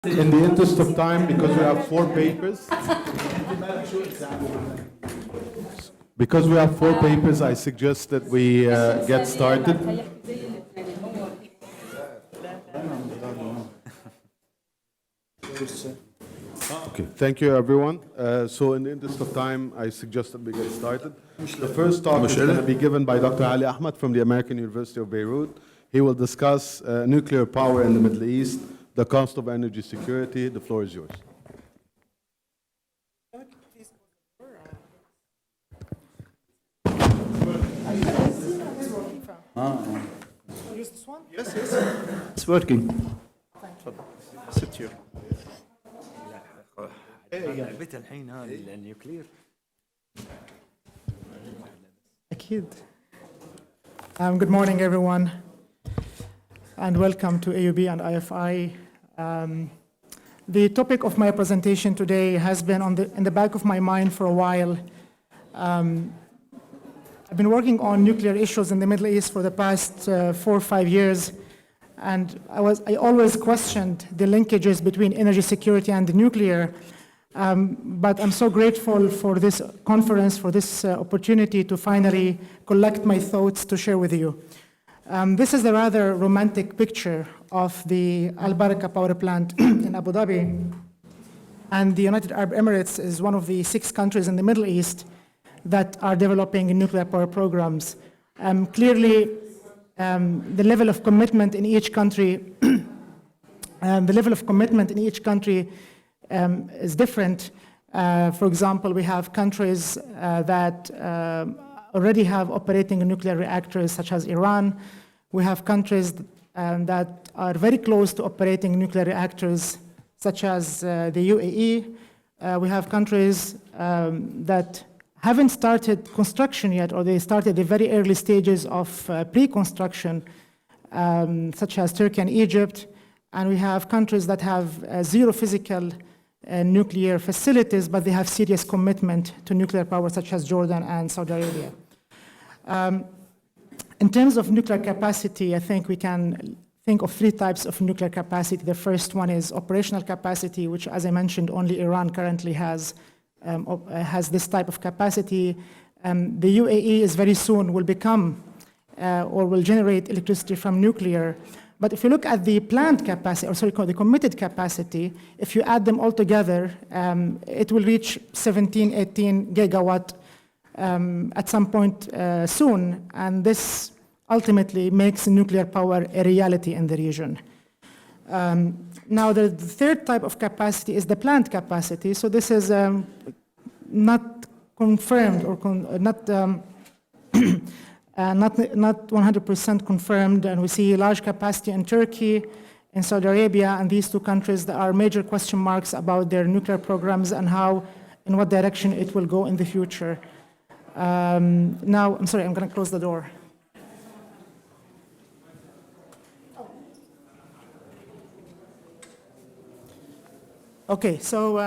In the interest of time, because we have four papers, I suggest that we get started. Okay, thank you, everyone. So in the interest of time, I suggest that we get started. The first talk is going to be given by Dr. Ali Ahmed from the American University of Beirut. He will discuss nuclear power in the Middle East, the cost of energy security. The floor is yours. Use this one? Yes, it's working. Sit here. بيت الحين هذا النيوكلير أكيد. Good morning, everyone, and welcome to AUB and IFI. The topic of my presentation today has been in the back of my mind for a while. I've been working on nuclear issues in the Middle East for the past 4 or 5 years, and I always questioned the linkages between energy security and the nuclear. But I'm so grateful for this conference, for this opportunity to finally collect my thoughts to share with you. This is a rather romantic picture of the Al Baraka power plant in Abu Dhabi. And the United Arab Emirates is one of the 6 countries in the Middle East that are developing nuclear power programs. Clearly, the level of commitment in each country, is different. For example, we have countries that already have operating nuclear reactors, such as Iran. We have countries that are very close to operating nuclear reactors, such as the UAE. We have countries that haven't started construction yet, or they started the very early stages of pre-construction, such as Turkey and Egypt. And we have countries that have zero physical nuclear facilities, but they have serious commitment to nuclear power, such as Jordan and Saudi Arabia. In terms of nuclear capacity, I think we can think of 3 types of nuclear capacity. The first one is operational capacity, which, as I mentioned, only Iran currently has this type of capacity. The UAE is very soon will become or will generate electricity from nuclear. But if you look at the planned capacity, the committed capacity, if you add them all together, it will reach 17, 18 gigawatt at some point soon. And this ultimately makes nuclear power a reality in the region. Now, the third type of capacity is the planned capacity. So this is not confirmed or not 100% confirmed, and we see large capacity in Turkey, in Saudi Arabia, and these 2 countries, there are major question marks about their nuclear programs and in what direction it will go in the future. Now, I'm sorry, I'm going to close the door. Okay, so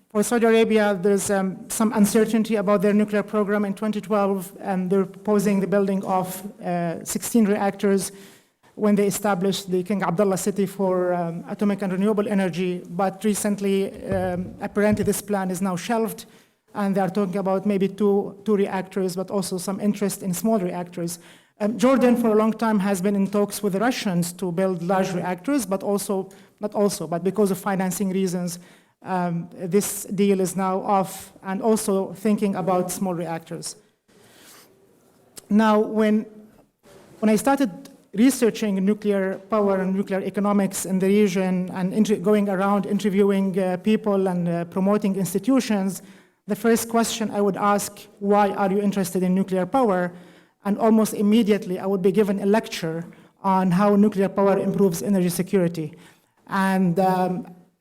for Saudi Arabia, there's some uncertainty about their nuclear program. In 2012, they're proposing the building of 16 reactors when they established the King Abdullah City for atomic and renewable energy. But recently, apparently this plan is now shelved, and they are talking about maybe two reactors, but also some interest in small reactors. Jordan, for a long time, has been in talks with the Russians to build large reactors, but because of financing reasons, this deal is now off, and also thinking about small reactors. Now, when I started researching nuclear power and nuclear economics in the region and going around interviewing people and promoting institutions, the first question I would ask, why are you interested in nuclear power? And almost immediately I would be given a lecture on how nuclear power improves energy security. And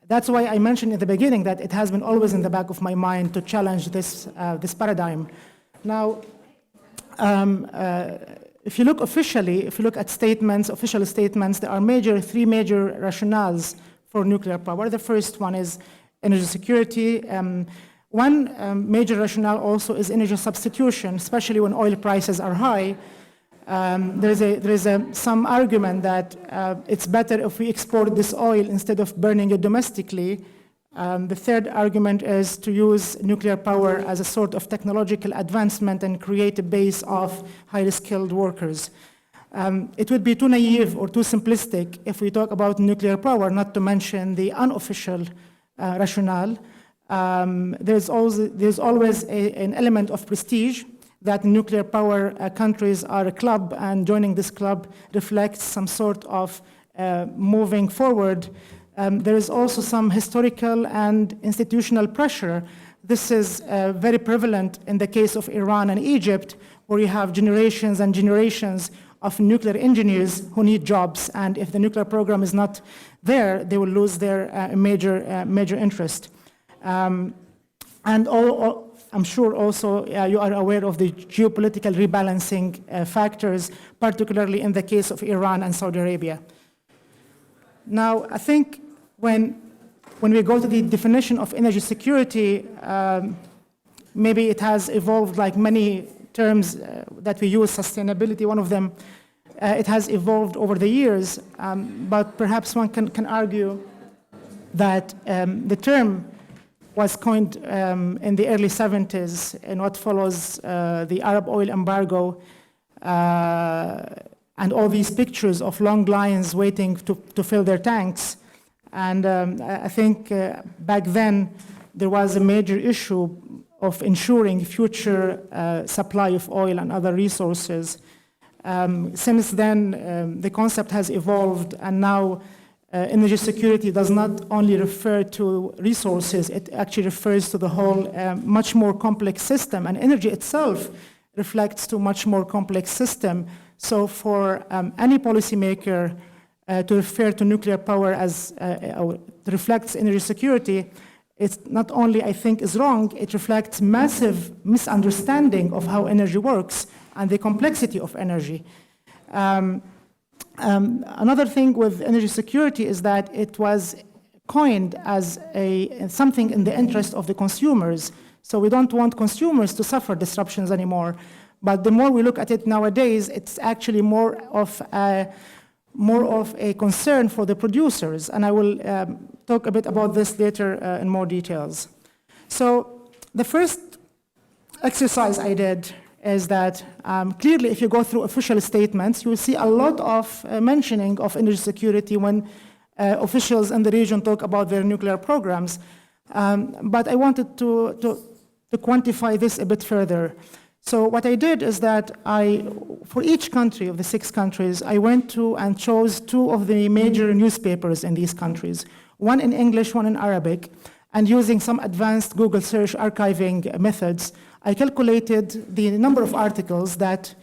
that's why I mentioned in the beginning that it has been always in the back of my mind to challenge this paradigm. Now, if you look at official statements, there are 3 major rationales for nuclear power. The first one is energy security. One major rationale also is energy substitution, especially when oil prices are high. Some argument that it's better if we export this oil instead of burning it domestically. The third argument is to use nuclear power as a sort of technological advancement and create a base of highly skilled workers. It would be too naive or too simplistic if we talk about nuclear power, not to mention the unofficial rationale. There's always an element of prestige that nuclear power countries are a club, and joining this club reflects some sort of moving forward. There is also some historical and institutional pressure. This is very prevalent in the case of Iran and Egypt, where you have generations and generations of nuclear engineers who need jobs, and if the nuclear program is not there, they will lose their major interest. And I'm sure also you are aware of the geopolitical rebalancing factors, particularly in the case of Iran and Saudi Arabia. Now, I think when we go to the definition of energy security, maybe it has evolved like many terms that we use, sustainability, one of them. It has evolved over the years, but perhaps one can argue that the term was coined in the early 70s in what follows the Arab oil embargo and all these pictures of long lines waiting to fill their tanks. And I think back then there was a major issue of ensuring future supply of oil and other resources. Since then, the concept has evolved, and now energy security does not only refer to resources, it actually refers to the whole much more complex system, and energy itself reflects to a much more complex system. So for any policymaker to refer to nuclear power as reflects energy security, it's not only, I think, is wrong, it reflects massive misunderstanding of how energy works and the complexity of energy. Another thing with energy security is that it was coined as something in the interest of the consumers. So we don't want consumers to suffer disruptions anymore. But the more we look at it nowadays, it's actually more of a concern for the producers. And I will talk a bit about this later in more details. So the first exercise I did is that clearly if you go through official statements, you will see a lot of mentioning of energy security when officials in the region talk about their nuclear programs. But I wanted to quantify this a bit further. So what I did is that for each country of the 6 countries, I went to and chose 2 of the major newspapers in these countries, one in English, one in Arabic, and using some advanced Google search archiving methods, I calculated the number of articles that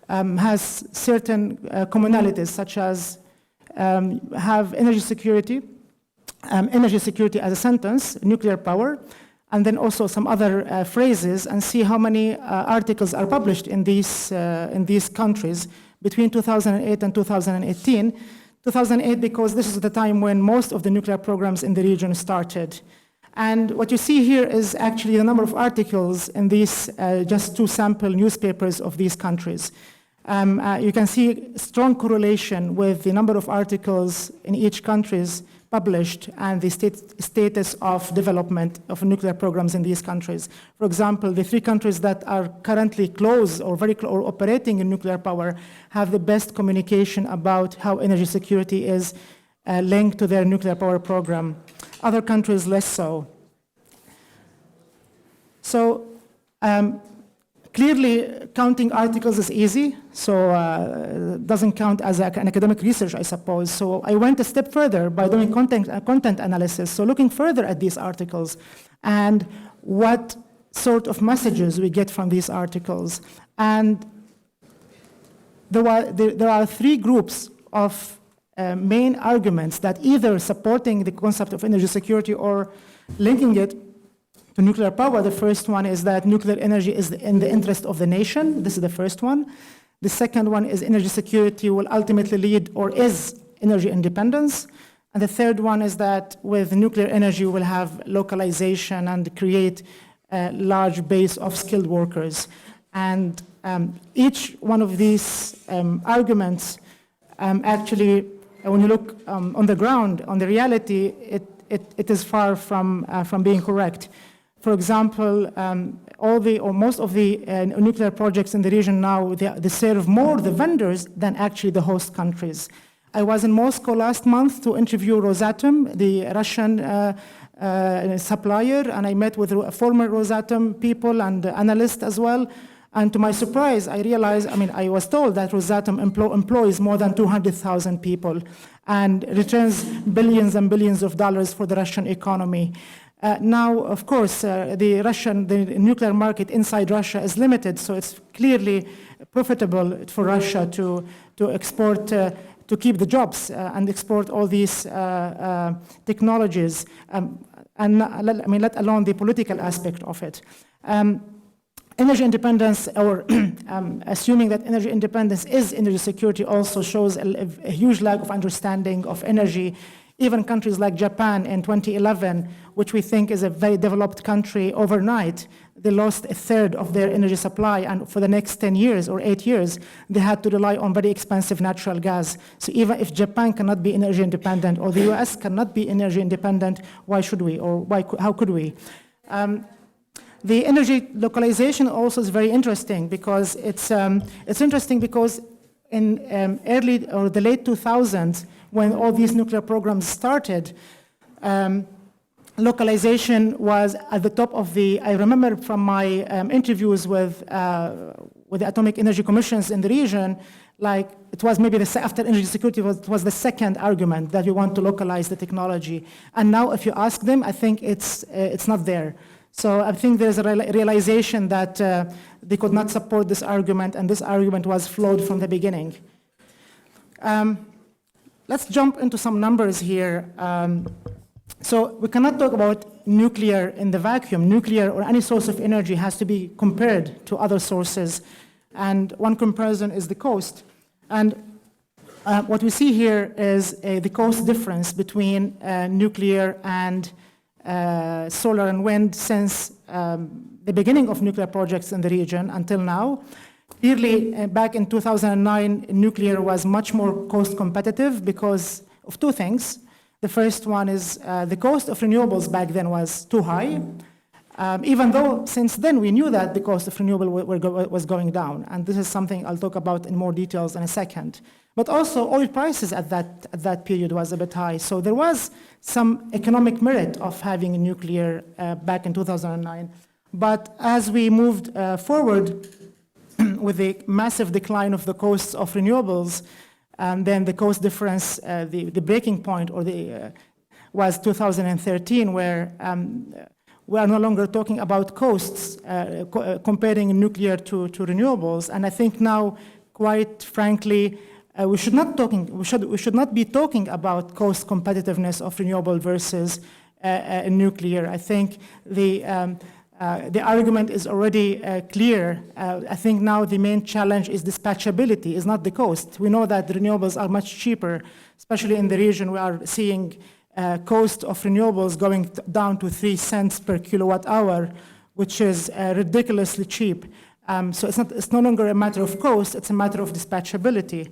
has certain commonalities, such as have energy security as a sentence, nuclear power, and then also some other phrases, and see how many articles are published in these countries between 2008 and 2018. 2008 because this is the time when most of the nuclear programs in the region started. And what you see here is actually the number of articles in these just 2 sample newspapers of these countries. You can see strong correlation with the number of articles in each countries published and the status of development of nuclear programs in these countries. For example, the 3 countries that are currently close or or operating in nuclear power have the best communication about how energy security is linked to their nuclear power program. Other countries less so. So clearly counting articles is easy, so it doesn't count as an academic research, I suppose. So I went a step further by doing content analysis, so looking further at these articles and what sort of messages we get from these articles. And there are 3 groups of main arguments that either supporting the concept of energy security or linking it to nuclear power. The first one is that nuclear energy is in the interest of the nation. This is the first one. The second one is energy security will ultimately lead or is energy independence. And the third one is that with nuclear energy we'll have localization and create a large base of skilled workers. And Each one of these arguments actually, when you look on the ground, on the reality, it is far from being correct. For example, most of the nuclear projects in the region now, they serve more the vendors than actually the host countries. I was in Moscow last month to interview Rosatom, the Russian supplier, and I met with former Rosatom people and analysts as well. And to my surprise, I realized, I was told that Rosatom employs more than 200,000 people and returns billions and billions of dollars for the Russian economy. Now, of course, the nuclear market inside Russia is limited, so it's clearly profitable for Russia to export, to keep the jobs and export all these technologies, and let alone the political aspect of it. Energy independence, or assuming that energy independence is energy security, also shows a huge lack of understanding of energy. Even countries like Japan in 2011, which we think is a very developed country, overnight, they lost a third of their energy supply, and for the next 10 years or 8 years, they had to rely on very expensive natural gas. So even if Japan cannot be energy independent, or the US cannot be energy independent, why should we, or how could we? The energy localization also is very interesting because it's interesting because in early or the late 2000s, when all these nuclear programs started, localization was at the top of the, I remember from my interviews with the atomic energy commissions in the region, like it was maybe after energy security was the second argument that we want to localize the technology. And now if you ask them, I think it's not there. So I think there's a realization that they could not support this argument, and this argument was flawed from the beginning. Let's jump into some numbers here. So we cannot talk about nuclear in the vacuum. Nuclear or any source of energy has to be compared to other sources. And one comparison is the cost. And what we see here is the cost difference between nuclear and solar and wind since the beginning of nuclear projects in the region until now. Clearly, back in 2009, nuclear was much more cost competitive because of two things. The first one is the cost of renewables back then was too high, even though since then we knew that the cost of renewable was going down. And this is something I'll talk about in more details in a second. But also oil prices at that period was a bit high. So there was some economic merit of having nuclear back in 2009. But as we moved forward, with the massive decline of the costs of renewables, then the cost difference, the breaking point, was 2013, where we are no longer talking about costs, comparing nuclear to renewables. And I think now, quite frankly, we should not be talking about cost competitiveness of renewable versus nuclear. I think the argument is already clear. I think now the main challenge is dispatchability, is not the cost. We know that the renewables are much cheaper, especially in the region. We are seeing cost of renewables going down to 3 cents per kilowatt hour, which is ridiculously cheap. So it's no longer a matter of cost, it's a matter of dispatchability.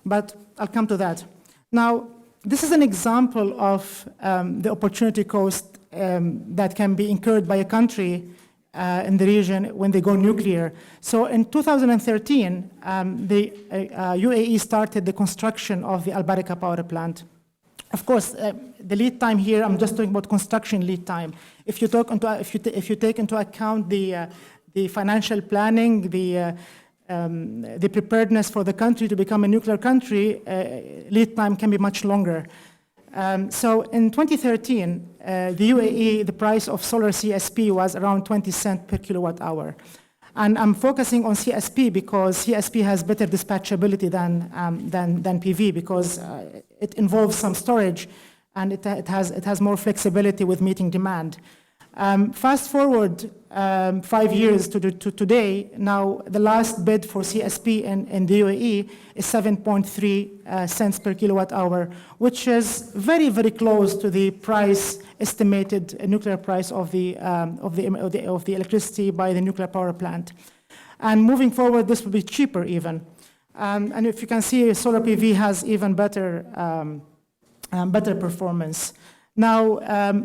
But I'll come to that. Now, this is an example of the opportunity cost that can be incurred by a country in the region when they go nuclear. So in 2013, the UAE started the construction of the Al Baraka power plant. Of course, the lead time here, I'm just talking about construction lead time. If you take into account the financial planning, the preparedness for the country to become a nuclear country, lead time can be much longer. So in 2013, the UAE, the price of solar CSP was around 20 cents per kilowatt hour. And I'm focusing on CSP because CSP has better dispatchability than PV because it involves some storage and it has more flexibility with meeting demand. Fast forward 5 years to today, now the last bid for CSP in the UAE is 7.3 cents per kilowatt hour, which is very, very close to the price estimated nuclear price of the electricity by the nuclear power plant. And moving forward, this will be cheaper even. And if you can see, solar PV has even better performance. Now,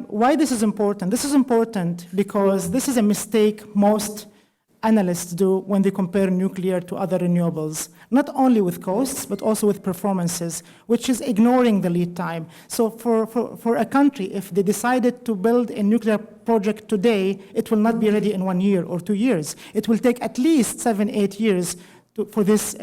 why this is important? This is important because this is a mistake most analysts do when they compare nuclear to other renewables, not only with costs, but also with performances, which is ignoring the lead time. So for a country, if they decided to build a nuclear project today, it will not be ready in 1 year or 2 years. It will take at least 7-8 years for this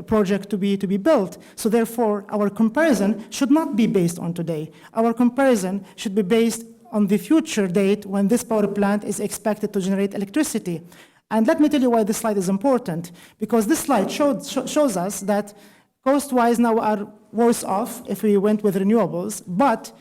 project to be built. So therefore, our comparison should not be based on today. Our comparison should be based on the future date when this power plant is expected to generate electricity. And let me tell you why this slide is important, because this slide shows us that cost-wise now we are worse off if we went with renewables, but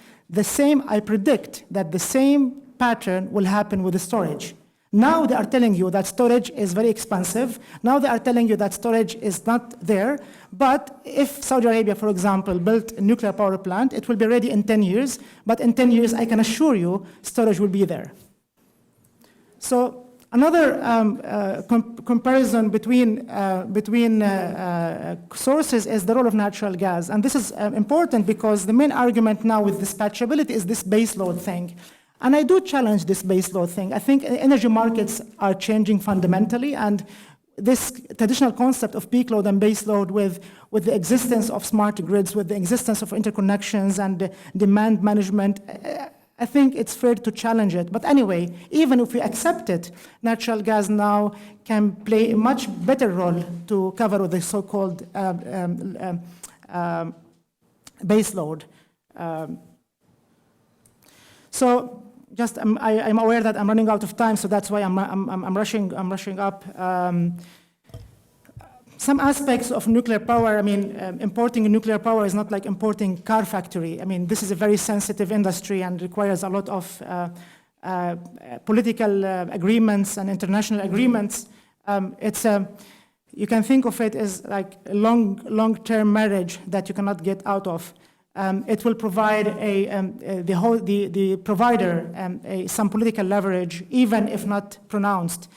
I predict that the same pattern will happen with the storage. Now they are telling you that storage is very expensive. Now they are telling you that storage is not there. But if Saudi Arabia, for example, built a nuclear power plant, it will be ready in 10 years. But in 10 years, I can assure you, storage will be there. So another comparison between sources is the role of natural gas. And this is important because the main argument now with dispatchability is this baseload thing. And I do challenge this baseload thing. I think energy markets are changing fundamentally, and this traditional concept of peak load and baseload with the existence of smart grids, with the existence of interconnections and demand management, I think it's fair to challenge it. But anyway, even if we accept it, natural gas now can play a much better role to cover the so-called baseload. So just I'm aware that I'm running out of time, so that's why I'm rushing up. Some aspects of nuclear power, I mean, importing nuclear power is not like importing car factory. I mean, this is a very sensitive industry and requires a lot of political agreements and international agreements. You can think of it as like a long-term marriage that you cannot get out of. It will provide the provider some political leverage, even if not pronounced.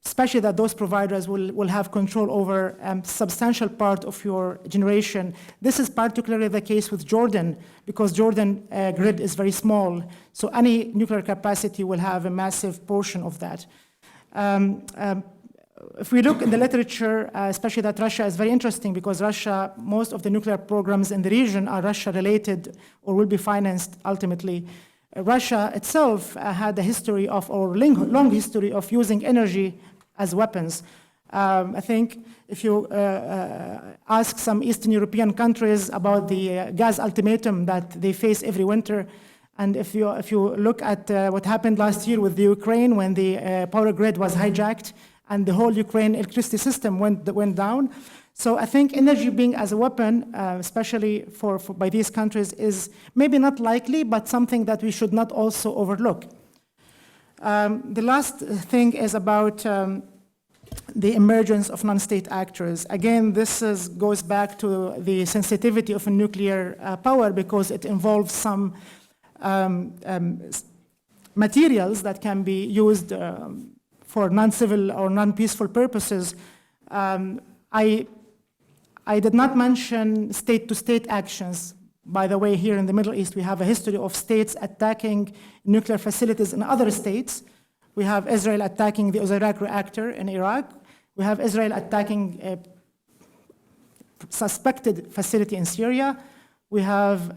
Especially that those providers will have control over a substantial part of your generation. This is particularly the case with Jordan, because Jordan grid is very small, so any nuclear capacity will have a massive portion of that. If we look in the literature, especially that Russia is very interesting, because Russia, most of the nuclear programs in the region are Russia-related or will be financed ultimately. Russia itself had a history of, or long history of using energy as weapons. I think if you ask some Eastern European countries about the gas ultimatum that they face every winter, and if you look at what happened last year with the Ukraine when the power grid was hijacked and the whole Ukraine electricity system went down. So I think energy being as a weapon, especially by these countries, is maybe not likely, but something that we should not also overlook. The last thing is about the emergence of non-state actors. Again, this goes back to the sensitivity of a nuclear power, because it involves some materials that can be used for non-civil or non-peaceful purposes. I did not mention state-to-state actions. By the way, here in the Middle East, we have a history of states attacking nuclear facilities in other states. We have Israel attacking the Osirak reactor in Iraq. We have Israel attacking a suspected facility in Syria. We have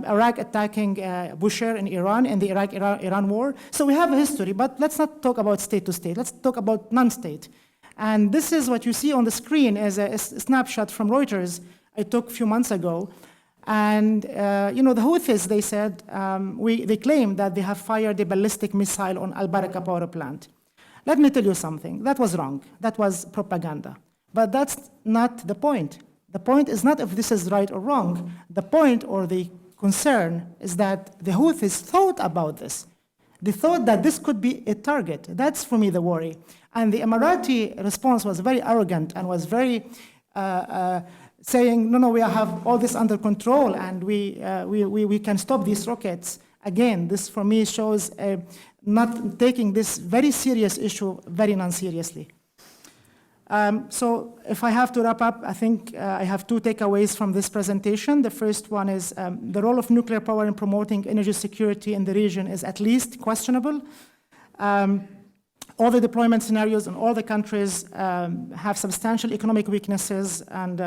Iraq attacking Bushehr in Iran in the Iraq-Iran war. So we have a history, but let's not talk about state-to-state. Let's talk about non-state. And this is what you see on the screen as a snapshot from Reuters I took a few months ago. And the Houthis, they said, they claimed that they have fired a ballistic missile on Al-Baraka power plant. Let me tell you something. That was wrong. That was propaganda. But that's not the point. The point is not if this is right or wrong. The point or the concern is that the Houthis thought about this. They thought that this could be a target. That's, for me, the worry. And the Emirati response was very arrogant and was very saying, no, we have all this under control and we can stop these rockets. Again, this, for me, shows not taking this very serious issue very non-seriously. So if I have to wrap up, I think I have two takeaways from this presentation. The first one is the role of nuclear power in promoting energy security in the region is at least questionable. All the deployment scenarios in all the countries have substantial economic weaknesses and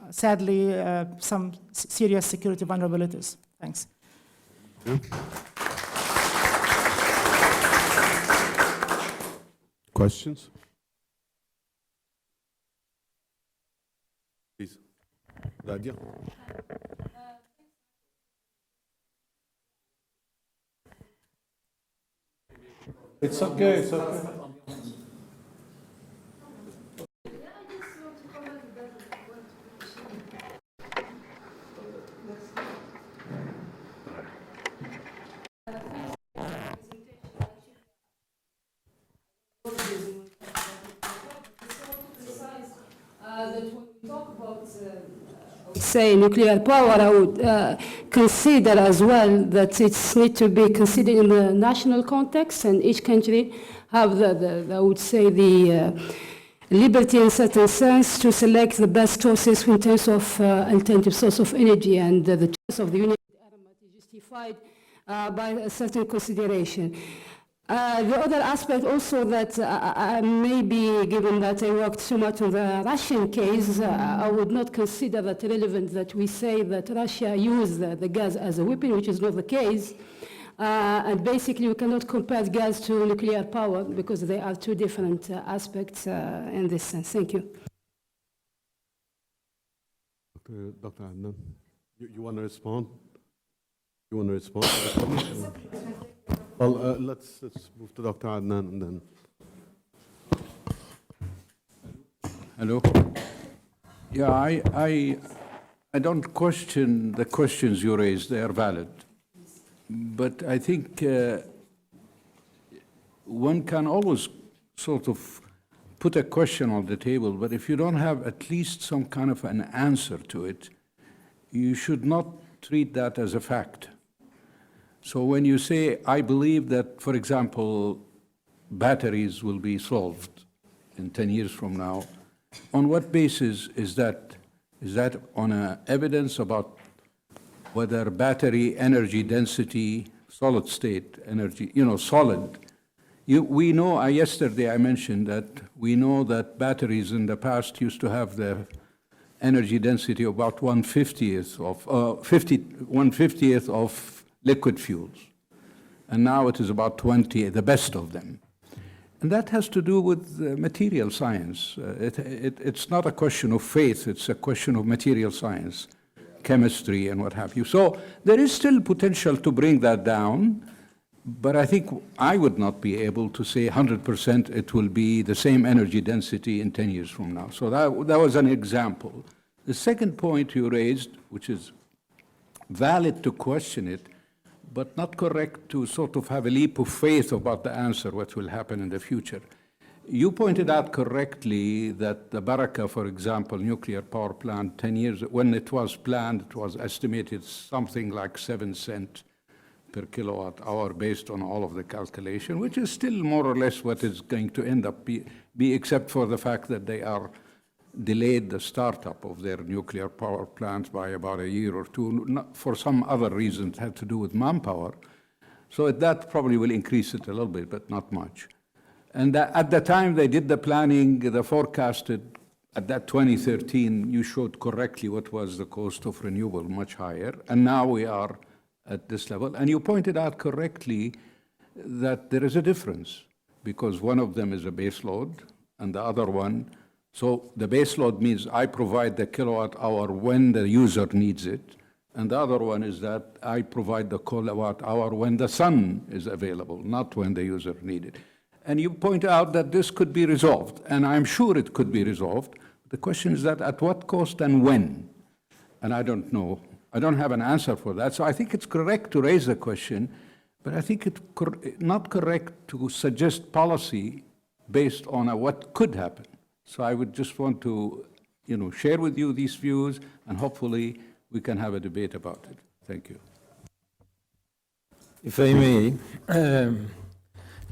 sadly some serious security vulnerabilities. Thanks. Questions? Please. Nadia? It's okay, it's okay. Say nuclear power, I would consider as well that it's need to be considered in the national context, and each country have I would say the liberty in certain sense to select the best choices in terms of alternative source of energy, and the choice of the United Arab Emirates is justified by a certain consideration. The other aspect also that maybe given that I worked so much on the Russian case, I would not consider that relevant that we say that Russia used the gas as a weapon, which is not the case. And basically we cannot compare gas to nuclear power because they are two different aspects in this sense. Thank you. Dr. Adnan, you want to respond? You want to respond to the comment? Well, let's move to Dr. Adnan and then. Hello. Yeah, I don't question the questions you raised. They are valid. But I think one can always sort of put a question on the table, but if you don't have at least some kind of an answer to it, you should not treat that as a fact. So when you say, I believe that, for example, batteries will be solved in 10 years from now, on what basis is that? Is that on evidence about whether battery energy density, solid state energy, solid? We know, yesterday I mentioned that we know that batteries in the past used to have the energy density about 1/50th of liquid fuels. And now it is about 20, the best of them. And that has to do with material science. It's not a question of faith, it's a question of material science, chemistry and what have you. So there is still potential to bring that down, but I think I would not be able to say 100% it will be the same energy density in 10 years from now. So that was an example. The second point you raised, which is valid to question it, but not correct to sort of have a leap of faith about the answer, what will happen in the future. You pointed out correctly that the Baraka, for example, nuclear power plant, 10 years, when it was planned, it was estimated something like 7 cents per kilowatt hour based on all of the calculation, which is still more or less what is going to end up be except for the fact that they are delayed the startup of their nuclear power plants by about a year or two, for some other reason. It had to do with manpower. So that probably will increase it a little bit, but not much. And at the time they did the planning, the forecasted, at that 2013, you showed correctly what was the cost of renewable, much higher. And now we are at this level. And you pointed out correctly that there is a difference, because one of them is a base load, and the other one, so the base load means I provide the kilowatt hour when the user needs it, and the other one is that I provide the kilowatt hour when the sun is available, not when the user needs it. And you point out that this could be resolved, and I'm sure it could be resolved. The question is that at what cost and when? And I don't know. I don't have an answer for that. So I think it's correct to raise the question, but I think it's not correct to suggest policy based on what could happen. So I would just want to, share with you these views, and hopefully we can have a debate about it. Thank you. If I may,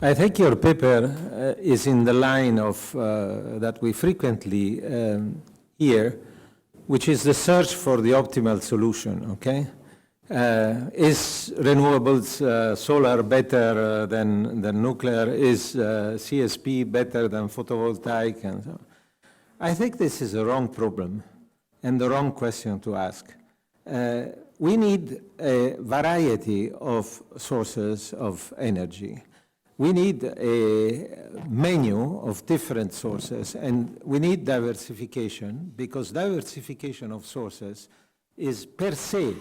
I think your paper is in the line of that we frequently hear, which is the search for the optimal solution, okay? Is renewables, solar better than nuclear? Is CSP better than photovoltaic? And so on. I think this is a wrong problem and the wrong question to ask. We need a variety of sources of energy. We need a menu of different sources, and we need diversification, because diversification of sources is per se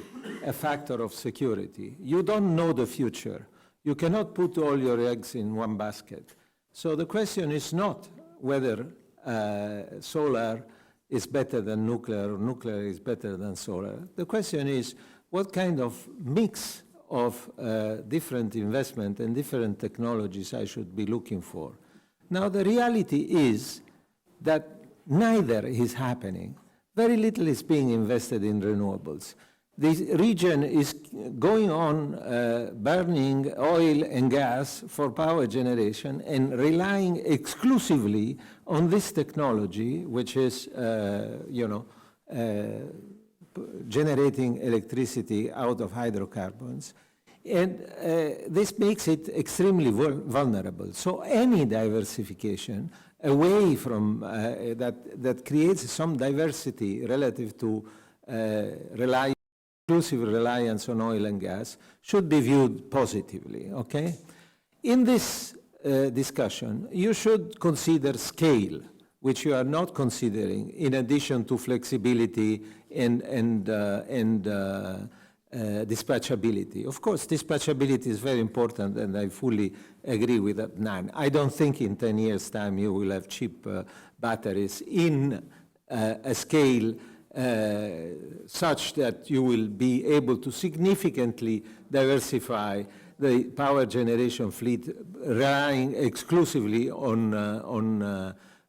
a factor of security. You don't know the future. You cannot put all your eggs in one basket. So the question is not whether solar is better than nuclear or nuclear is better than solar. The question is what kind of mix of different investment and different technologies I should be looking for. Now, the reality is that neither is happening. Very little is being invested in renewables. This region is going on burning oil and gas for power generation and relying exclusively on this technology, which is, generating electricity out of hydrocarbons. And this makes it extremely vulnerable. So any diversification away from that creates some diversity relative to exclusive reliance on oil and gas should be viewed positively, okay? In this discussion, you should consider scale, which you are not considering, in addition to flexibility and dispatchability. Of course, dispatchability is very important, and I fully agree with that. I don't think in 10 years' time you will have cheap batteries in a scale such that you will be able to significantly diversify the power generation fleet relying exclusively on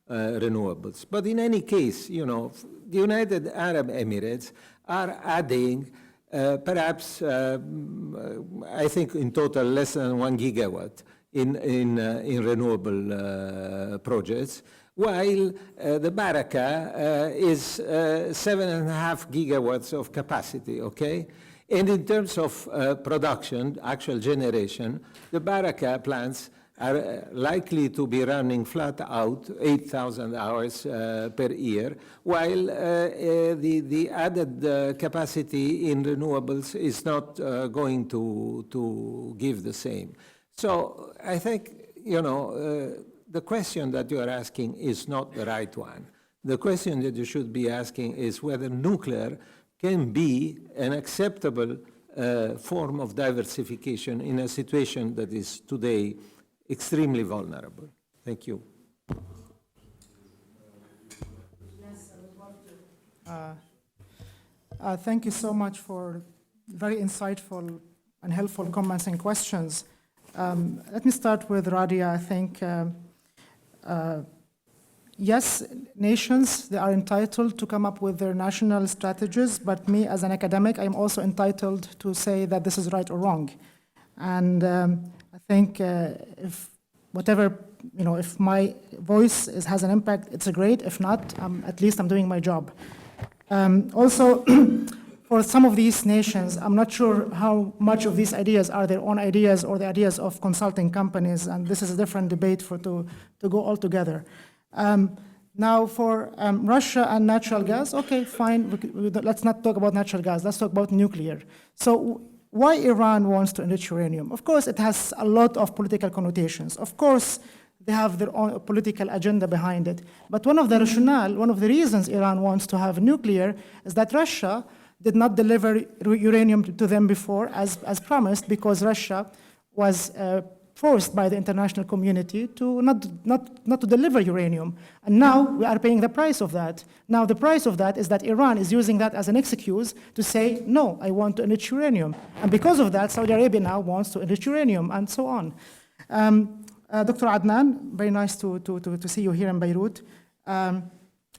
renewables. But in any case, the United Arab Emirates are adding perhaps, I think in total less than 1 gigawatt in renewable projects, while the Baraka is 7.5 gigawatts of capacity, okay? And in terms of production, actual generation, the Baraka plants are likely to be running flat out 8,000 hours per year, while the added capacity in renewables is not going to give the same. So I think, the question that you are asking is not the right one. The question that you should be asking is whether nuclear can be an acceptable form of diversification in a situation that is today extremely vulnerable. Thank you. Thank you so much for very insightful and helpful comments and questions. Let me start with Radia. I think, yes, nations, they are entitled to come up with their national strategies, but me as an academic, I'm also entitled to say that this is right or wrong. And I think if my voice has an impact, it's great. If not, at least I'm doing my job. Also, for some of these nations, I'm not sure how much of these ideas are their own ideas or the ideas of consulting companies, and this is a different debate to go all together. Now, for Russia and natural gas, okay, fine. Let's not talk about natural gas. Let's talk about nuclear. So why Iran wants to enrich uranium? Of course, it has a lot of political connotations. Of course, they have their own political agenda behind it. But one of the rationale, one of the reasons Iran wants to have nuclear is that Russia did not deliver uranium to them before as promised, because Russia was forced by the international community to not to deliver uranium. And now we are paying the price of that. Now the price of that is that Iran is using that as an excuse to say, no, I want to enrich uranium. And because of that, Saudi Arabia now wants to enrich uranium, and so on. Dr. Adnan, very nice to see you here in Beirut.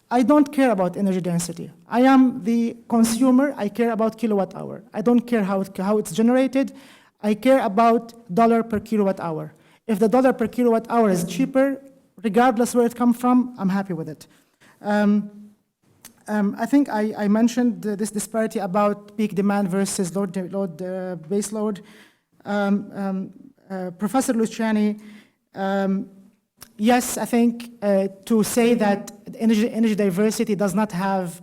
I don't care about energy density. I am the consumer. I care about kilowatt hour. I don't care how it's generated. I care about dollar per kilowatt hour. If the dollar per kilowatt hour is cheaper, regardless where it comes from, I'm happy with it. I think I mentioned this disparity about peak demand versus base load. Professor Luciani, yes, I think to say that energy diversity does not have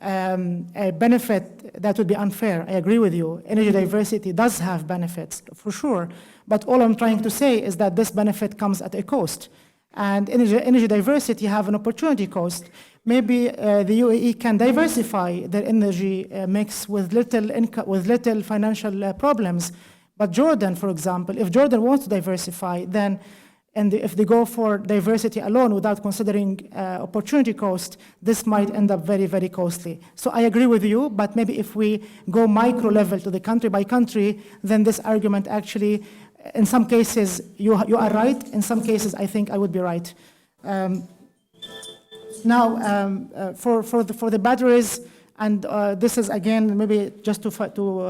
a benefit, that would be unfair. I agree with you. Energy diversity does have benefits, for sure. But all I'm trying to say is that this benefit comes at a cost. And energy diversity have an opportunity cost. Maybe the UAE can diversify their energy mix with little financial problems. But Jordan, for example, if Jordan wants to diversify, then, and if they go for diversity alone without considering opportunity cost, this might end up very, very costly. So I agree with you, but maybe if we go micro level to the country by country, then this argument actually, in some cases, you are right. In some cases, I think I would be right. Now, for the batteries, and this is again, maybe just to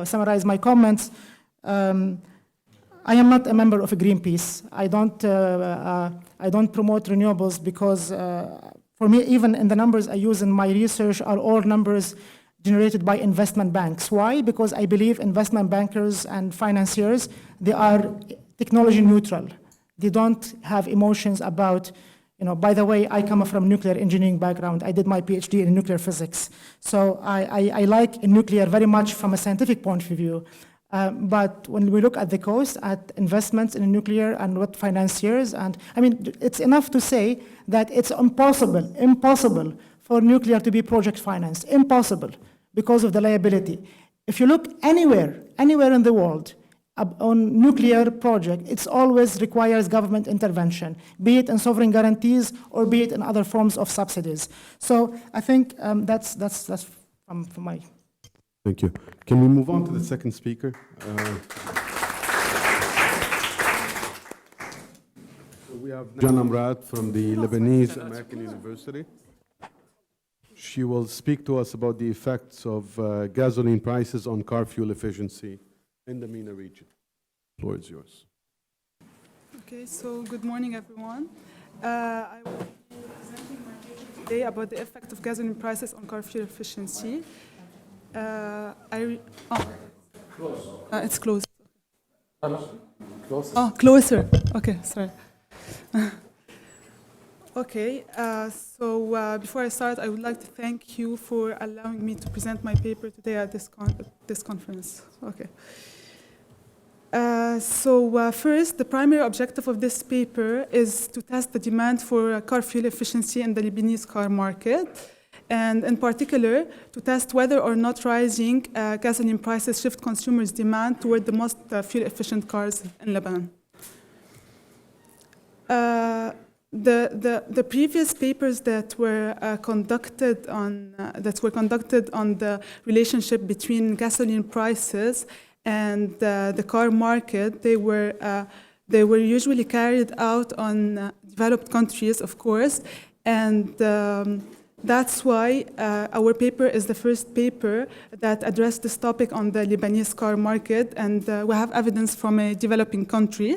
summarize my comments, I am not a member of Greenpeace. I don't promote renewables because for me, even in the numbers I use in my research are all numbers generated by investment banks. Why? Because I believe investment bankers and financiers, they are technology neutral. They don't have emotions about, by the way, I come from nuclear engineering background. I did my PhD in nuclear physics. So I like nuclear very much from a scientific point of view. But when we look at the cost, at investments in nuclear and what financiers, and I mean, it's enough to say that it's impossible for nuclear to be project financed, impossible, because of the liability. If you look anywhere in the world on nuclear project, it always requires government intervention, be it in sovereign guarantees or be it in other forms of subsidies. So I think that's from my. Thank you. Can we move on to the second speaker? So we have Jan Amrat from the Lebanese American University. She will speak to us about the effects of gasoline prices on car fuel efficiency in the MENA region. The floor is yours. Okay, so good morning, everyone. I will be presenting my paper today about the effect of gasoline prices on car fuel efficiency. It's close. Oh, closer. Okay, sorry. Okay, so before I start, I would like to thank you for allowing me to present my paper today at this conference. Okay. First, the primary objective of this paper is to test the demand for car fuel efficiency in the Lebanese car market, and in particular, to test whether or not rising gasoline prices shift consumers' demand toward the most fuel-efficient cars in Lebanon. The previous papers that were conducted on the relationship between gasoline prices and the car market, they were usually carried out on developed countries, of course, and that's why our paper is the first paper that addressed this topic on the Lebanese car market, and we have evidence from a developing country.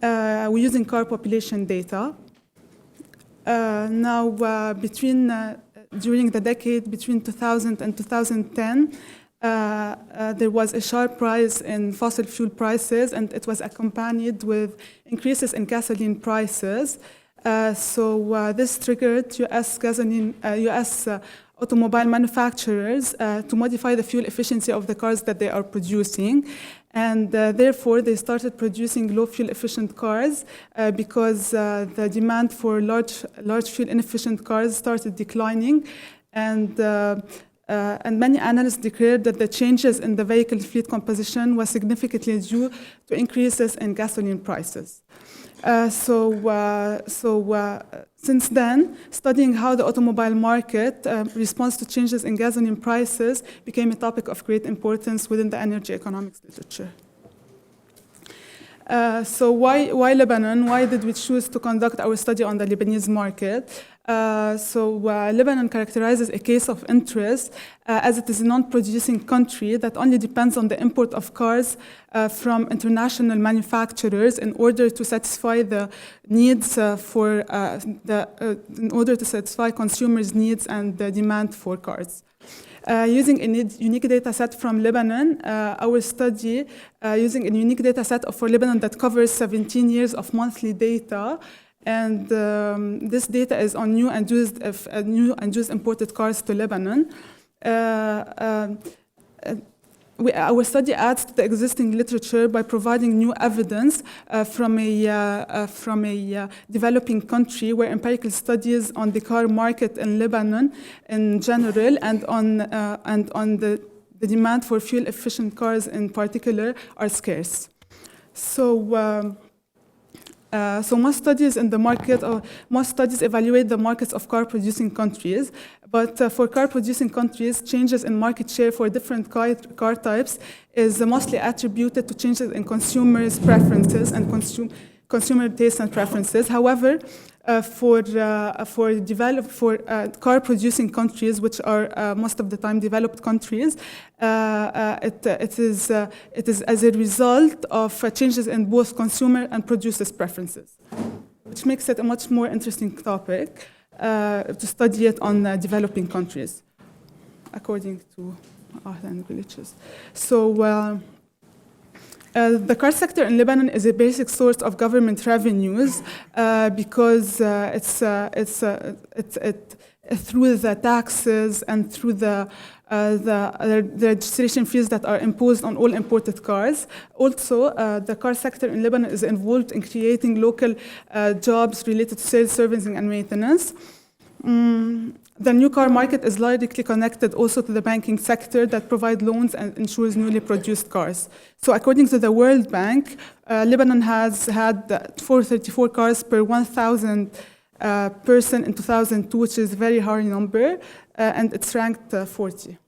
We're using car population data. During the decade between 2000 and 2010, there was a sharp rise in fossil fuel prices, and it was accompanied with increases in gasoline prices. This triggered U.S. Automobile manufacturers to modify the fuel efficiency of the cars that they are producing. And therefore, they started producing low fuel efficient cars because the demand for large fuel inefficient cars started declining. And many analysts declared that the changes in the vehicle fleet composition was significantly due to increases in gasoline prices. Since then, studying how the automobile market responds to changes in gasoline prices became a topic of great importance within the energy economics literature. Why Lebanon? Why did we choose to conduct our study on the Lebanese market? Lebanon characterizes a case of interest as it is a non-producing country that only depends on the import of cars from international manufacturers in order to satisfy the needs in order to satisfy consumers' needs and the demand for cars. Using a unique data set from Lebanon, our study using a unique data set for Lebanon that covers 17 years of monthly data. And this data is on new and used imported cars to Lebanon. Our study adds to the existing literature by providing new evidence from a developing country, where empirical studies on the car market in Lebanon in general and on the demand for fuel-efficient cars in particular are scarce. So most studies in the market, most studies evaluate the markets of car-producing countries, but for car-producing countries, changes in market share for different car types is mostly attributed to changes in consumers' preferences and consumer tastes and preferences. However, for car-producing countries, which are most of the time developed countries, it is as a result of changes in both consumer and producers' preferences, which makes it a much more interesting topic to study it on developing countries, according to Ahlan Glitches. The car sector in Lebanon is a basic source of government revenues because it's through the taxes and through the registration fees that are imposed on all imported cars. Also, the car sector in Lebanon is involved in creating local jobs related to sales, servicing, and maintenance. The new car market is directly connected also to the banking sector that provide loans and insures newly produced cars. So according to the World Bank, Lebanon has had 434 cars per 1,000 person in 2002, which is a very high number, and it's ranked 40.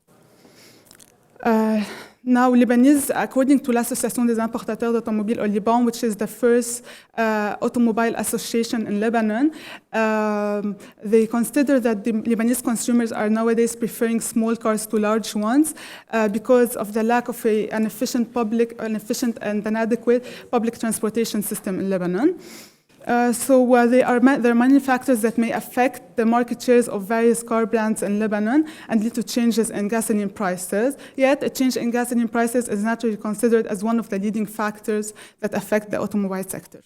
Now, Lebanese, according to l'Association des importateurs d'automobiles au Liban, which is the first automobile association in Lebanon, they consider that the Lebanese consumers are nowadays preferring small cars to large ones because of the lack of an efficient and an adequate public transportation system in Lebanon. There are many factors that may affect the market shares of various car brands in Lebanon and lead to changes in gasoline prices. Yet, a change in gasoline prices is naturally considered as one of the leading factors that affect the automobile sector.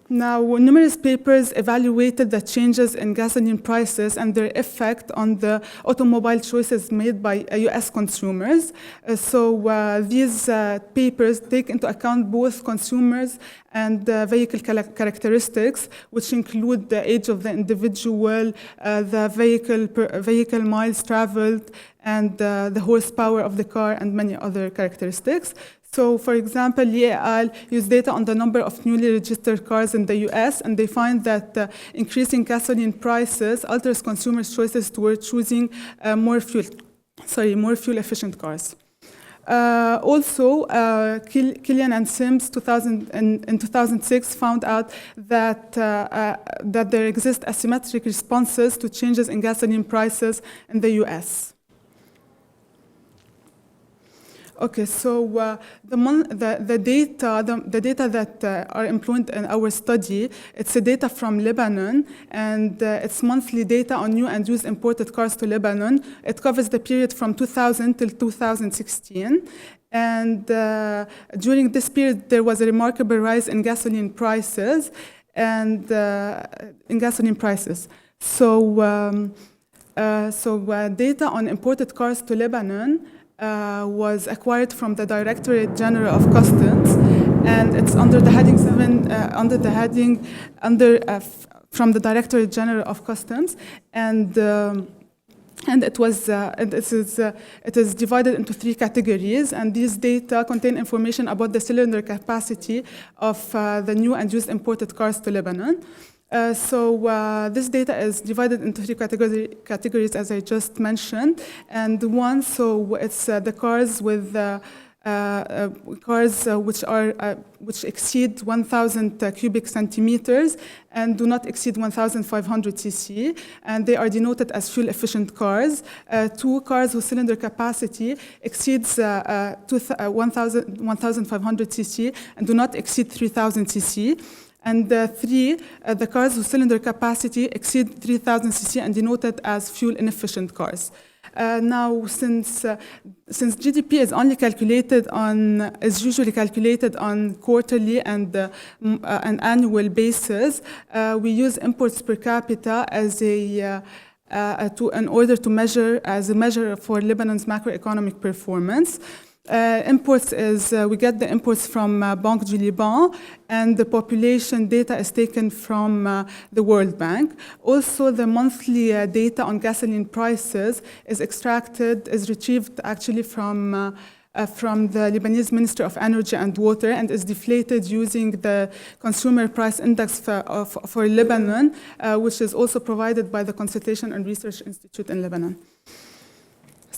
Now, numerous papers evaluated the changes in gasoline prices and their effect on the automobile choices made by US consumers. These papers take into account both consumers and vehicle characteristics, which include the age of the individual, the vehicle miles traveled, and the horsepower of the car, and many other characteristics. So, for example, LEAL used data on the number of newly registered cars in the US, and they find that increasing gasoline prices alters consumers' choices toward choosing more fuel-efficient cars. Killian and Sims in 2006 found out that there exist asymmetric responses to changes in gasoline prices in the US. Okay, so the data that are employed in our study, it's a data from Lebanon, and it's monthly data on new and used imported cars to Lebanon. It covers the period from 2000 till 2016. And during this period, there was a remarkable rise in gasoline prices. Data on imported cars to Lebanon was acquired from the Directorate General of Customs, and it's under the heading 7, from the Directorate General of Customs, and it is divided into 3 categories, and these data contain information about the cylinder capacity of the new and used imported cars to Lebanon. This data is divided into 3 categories, as I just mentioned. And one, it's the cars with cars which exceed 1,000 cubic centimeters and do not exceed 1,500 cc, and they are denoted as fuel-efficient cars. 2 cars whose cylinder capacity exceeds 1,500 cc and do not exceed 3,000 cc. And 3, the cars whose cylinder capacity exceed 3,000 cc and denoted as fuel-inefficient cars. Now, since GDP is only calculated is usually calculated on quarterly and an annual basis, we use imports per capita as in order to measure as a measure for Lebanon's macroeconomic performance. Imports we get the imports from Banque du Liban, and the population data is taken from the World Bank. Also, the monthly data on gasoline prices is retrieved actually from the Lebanese Minister of Energy and Water, and is deflated using the Consumer Price Index for Lebanon, which is also provided by the Consultation and Research Institute in Lebanon.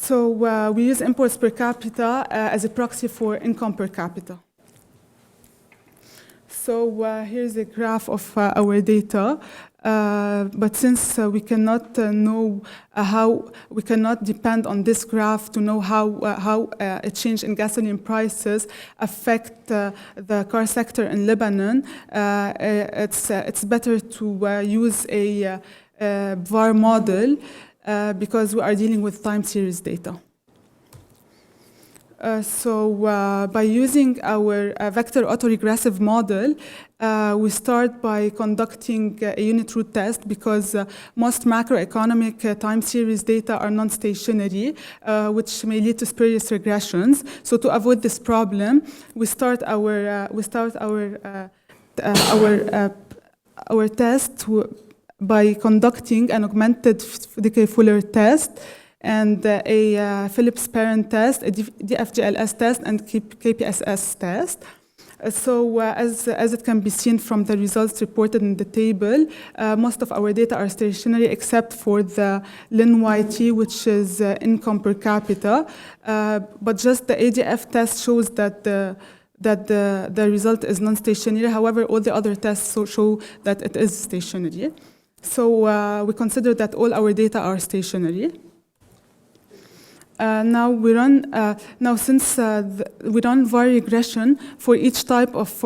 So we use imports per capita as a proxy for income per capita. So here's a graph of our data. But since we cannot we cannot depend on this graph to know how a change in gasoline prices affect the car sector in Lebanon, it's better to use a VAR model because we are dealing with time series data. By using our vector autoregressive model, we start by conducting a unit root test because most macroeconomic time series data are non-stationary, which may lead to spurious regressions. So to avoid this problem, we start our test by conducting an augmented Decay-Fuller test and a Phillips parent test, a DFGLS test, and KPSS test. As it can be seen from the results reported in the table, most of our data are stationary except for the LIN-YT, which is income per capita. But just the ADF test shows that the result is non-stationary. However, all the other tests show that it is stationary. So we consider that all our data are stationary. Now we run VAR regression for each type of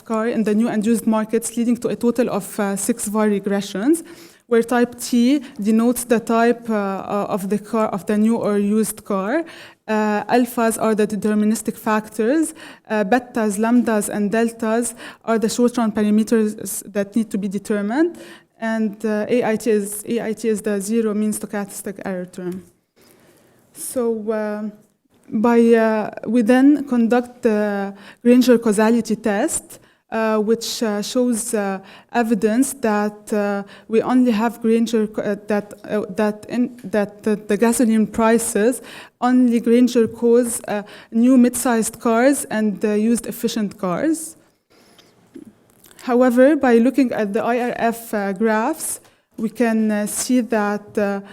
car in the new and used markets, leading to a total of 6 VAR regressions, where type T denotes the type of the new or used car. Alphas are the deterministic factors. Betas, lambdas, and deltas are the short-run parameters that need to be determined. And AIT is the zero mean stochastic error term. So we then conduct the Granger causality test, which shows evidence that we only have Granger that the gasoline prices only Granger cause new mid-sized cars and used efficient cars. However, by looking at the IRF graphs, we can see that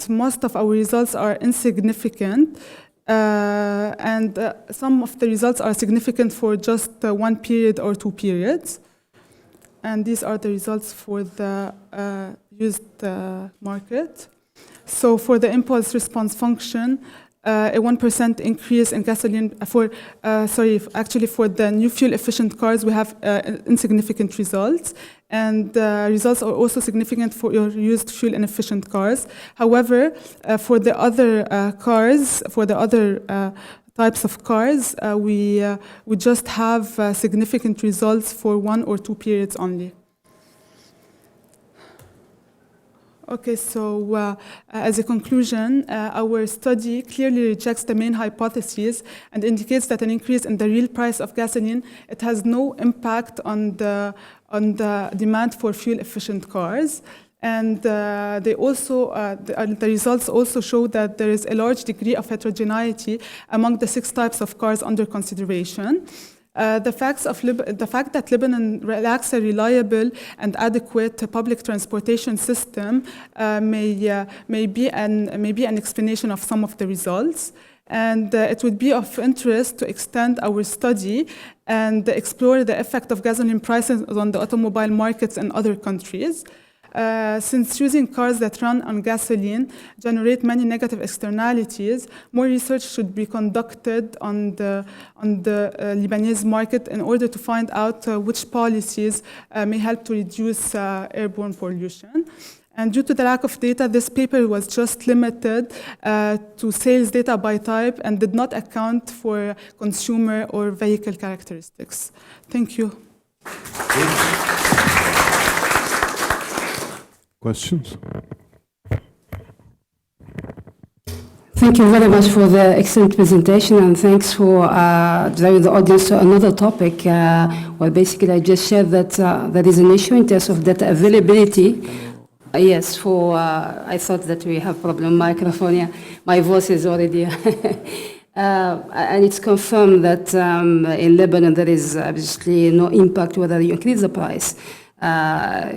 most of our results are insignificant, and some of the results are significant for just 1 period or 2 periods. And these are the results for the used market. So for the impulse response function, a 1% increase in gasoline for the new fuel efficient cars, we have insignificant results. And results are also significant for your used fuel inefficient cars. However, for the other cars, for the other types of cars, we just have significant results for 1 or 2 periods only. Okay, so as a conclusion, our study clearly rejects the main hypotheses and indicates that an increase in the real price of gasoline, it has no impact on the demand for fuel-efficient cars. And the results also show that there is a large degree of heterogeneity among the 6 types of cars under consideration. The fact that Lebanon lacks a reliable and adequate public transportation system may be an explanation of some of the results. And it would be of interest to extend our study and explore the effect of gasoline prices on the automobile markets in other countries. Since using cars that run on gasoline generate many negative externalities, more research should be conducted on the Lebanese market in order to find out which policies may help to reduce airborne pollution. And due to the lack of data, this paper was just limited to sales data by type and did not account for consumer or vehicle characteristics. Thank you. Questions? Thank you very much for the excellent presentation, and thanks for drawing the audience to another topic. Well, basically, I just shared that there is an issue in terms of data availability. Yes, I thought that we have problem microphone. Yeah, my voice is already. And it's confirmed that in Lebanon there is obviously no impact whether you increase the price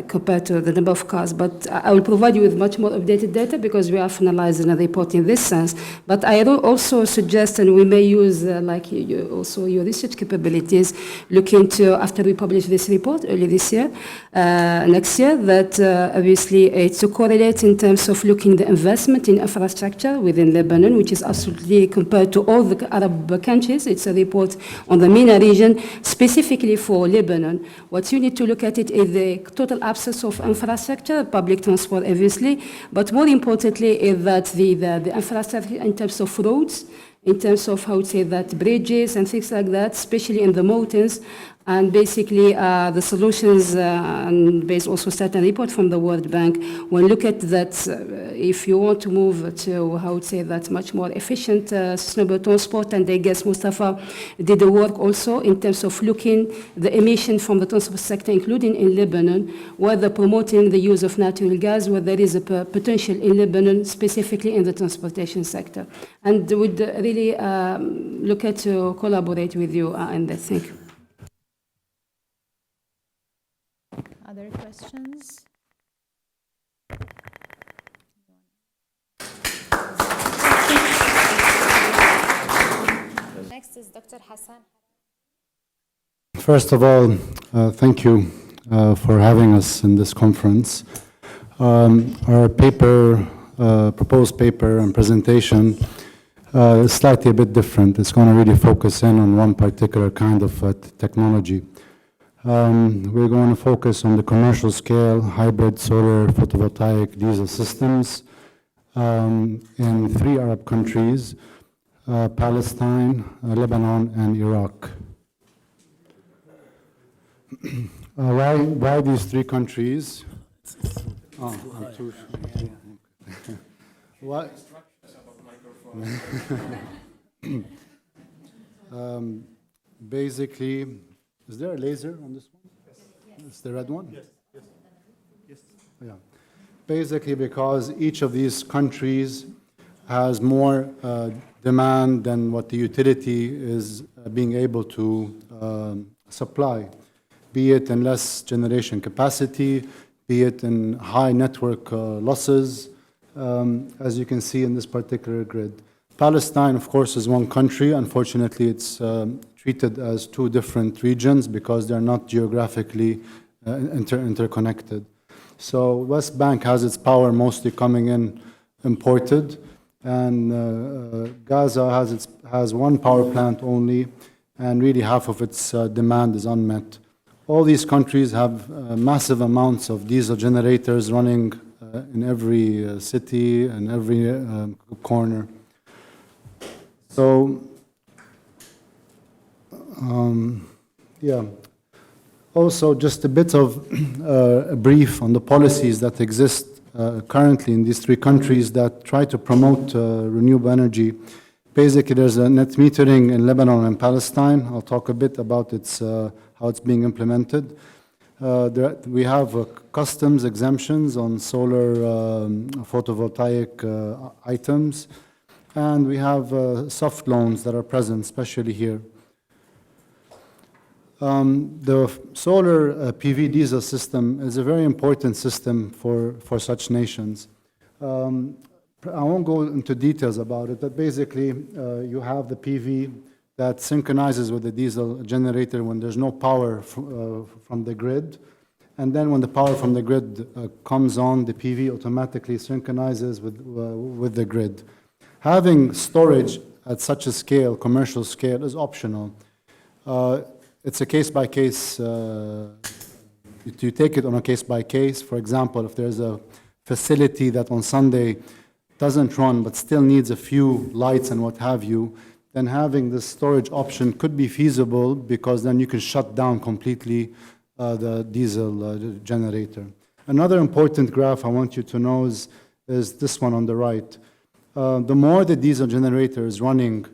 compared to the number of cars. But I will provide you with much more updated data because we are finalizing a report in this sense. But I will also suggest, and we may use also your research capabilities, look into, after we publish this report early this year, next year, that obviously it's to correlate in terms of looking the investment in infrastructure within Lebanon, which is absolutely compared to all the Arab countries. It's a report on the MENA region, specifically for Lebanon. What you need to look at it is the total absence of infrastructure, public transport, obviously, but more importantly is that the infrastructure in terms of roads, in terms of, how to say that, bridges and things like that, especially in the mountains, and basically the solutions, and based also certain report from the World Bank, when look at that, if you want to move to, how to say that, much more efficient sustainable transport, and I guess Mustafa did the work also in terms of looking the emission from the transport sector, including in Lebanon, whether promoting the use of natural gas, where there is a potential in Lebanon, specifically in the transportation sector. And would really look at to collaborate with you in that. Thank you. Other questions? Next is Dr. Hassan. First of all, thank you for having us in this conference. Our paper, proposed paper and presentation is slightly a bit different. It's going to really focus in on one particular kind of technology. We're going to focus on the commercial scale, hybrid solar photovoltaic diesel systems in 3 Arab countries, Palestine, Lebanon, and Iraq. Why these 3 countries? Oh, I'm too Why? Basically, is there a laser on this one? Yes. It's the red one? Yes. Yes. Yes. Yeah. Basically, because each of these countries has more demand than what the utility is being able to supply, be it in less generation capacity, be it in high network losses, as you can see in this particular grid. Palestine, of course, is one country. Unfortunately, it's treated as 2 different regions because they're not geographically interconnected. So West Bank has its power mostly coming in imported, and Gaza has 1 power plant only, and really half of its demand is unmet. All these countries have massive amounts of diesel generators running in every city and every corner. So, yeah. Also, just a bit of a brief on the policies that exist currently in these 3 countries that try to promote renewable energy. Basically, there's a net metering in Lebanon and Palestine. I'll talk a bit about how it's being implemented. We have customs exemptions on solar photovoltaic items, and we have soft loans that are present, especially here. The solar PV diesel system is a very important system for such nations. I won't go into details about it, but basically, you have the PV that synchronizes with the diesel generator when there's no power from the grid. And then when the power from the grid comes on, the PV automatically synchronizes with the grid. Having storage at such a scale, commercial scale, is optional. It's a case-by-case, you take it on a case-by-case. For example, if there's a facility that on Sunday doesn't run but still needs a few lights and what have you, then having this storage option could be feasible, because then you can shut down completely the diesel generator. Another important graph I want you to know is this one on the right. The more the diesel generator is running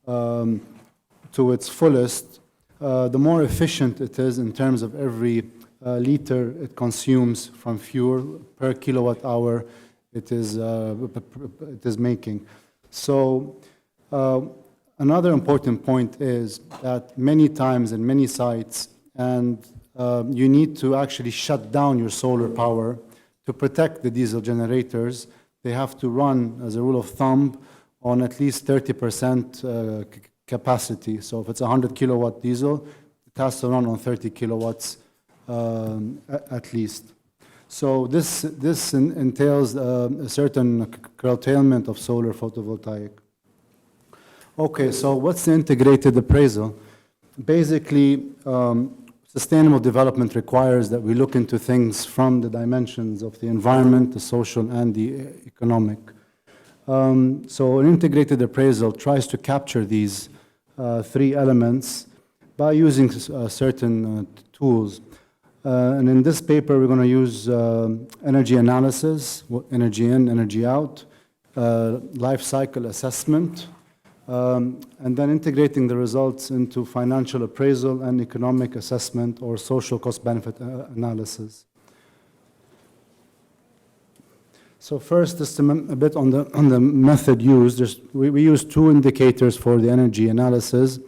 to its fullest, the more efficient it is in terms of every liter it consumes from fuel per kilowatt hour it is making. So another important point is that many times in many sites, and you need to actually shut down your solar power to protect the diesel generators. They have to run, as a rule of thumb, on at least 30% capacity. So if it's 100 kilowatt diesel, it has to run on 30 kilowatts at least. So this entails a certain curtailment of solar photovoltaic. Okay, so what's the integrated appraisal? Basically, sustainable development requires that we look into things from the dimensions of the environment, the social, and the economic. So an integrated appraisal tries to capture these three elements by using certain tools. And in this paper, we're going to use energy analysis, energy in, energy out, life cycle assessment, and then integrating the results into financial appraisal and economic assessment or social cost-benefit analysis. So first, just a bit on the method used. We use two indicators for the energy analysis.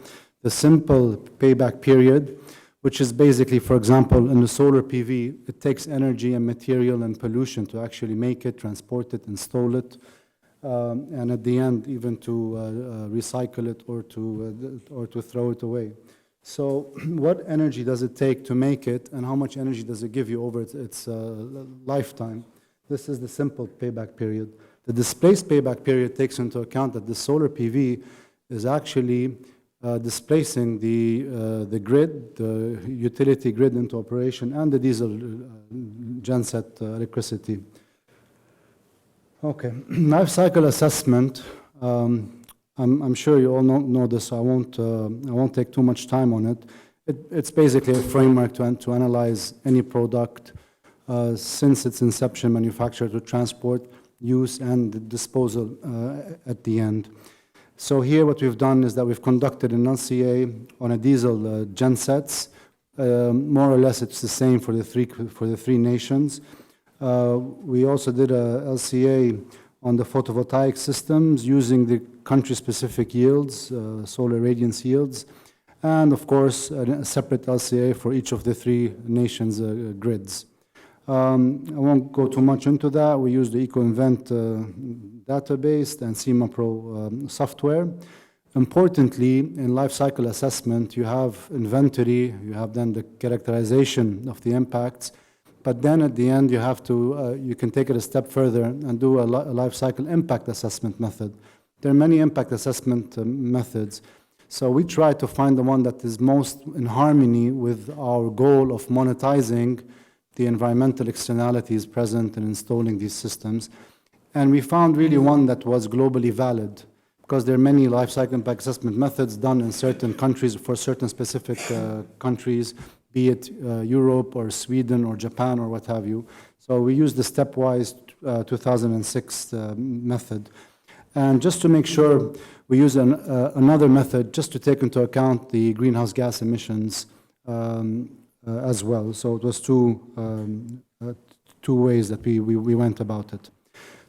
The simple payback period, which is basically, for example, in the solar PV, it takes energy and material and pollution to actually make it, transport it, install it, and at the end, even to recycle it or to throw it away. So what energy does it take to make it, and how much energy does it give you over its lifetime? This is the simple payback period. The displaced payback period takes into account that the solar PV is actually displacing the grid, the utility grid into operation, and the diesel genset electricity. Okay, life cycle assessment. I'm sure you all know this, so I won't take too much time on it. It's basically a framework to analyze any product since its inception, manufacture to transport, use, and disposal at the end. So here what we've done is that we've conducted an LCA on a diesel gensets. More or less it's the same for the three nations. We also did a LCA on the photovoltaic systems using the country-specific yields, solar radiance yields, and of course a separate LCA for each of the three nations' grids. I won't go too much into that. We use the EcoInvent database and CIMA Pro software. Importantly, in life cycle assessment, you have inventory, you have then the characterization of the impacts, but then at the end you have to, you can take it a step further and do a life cycle impact assessment method. There are many impact assessment methods. So we try to find the one that is most in harmony with our goal of monetizing the environmental externalities present in installing these systems. And we found really one that was globally valid, because there are many life cycle impact assessment methods done in certain countries for certain specific countries, be it Europe or Sweden or Japan or what have you. So we used the stepwise 2006 method. And just to make sure, we use another method just to take into account the greenhouse gas emissions as well. So it was two ways that we went about it.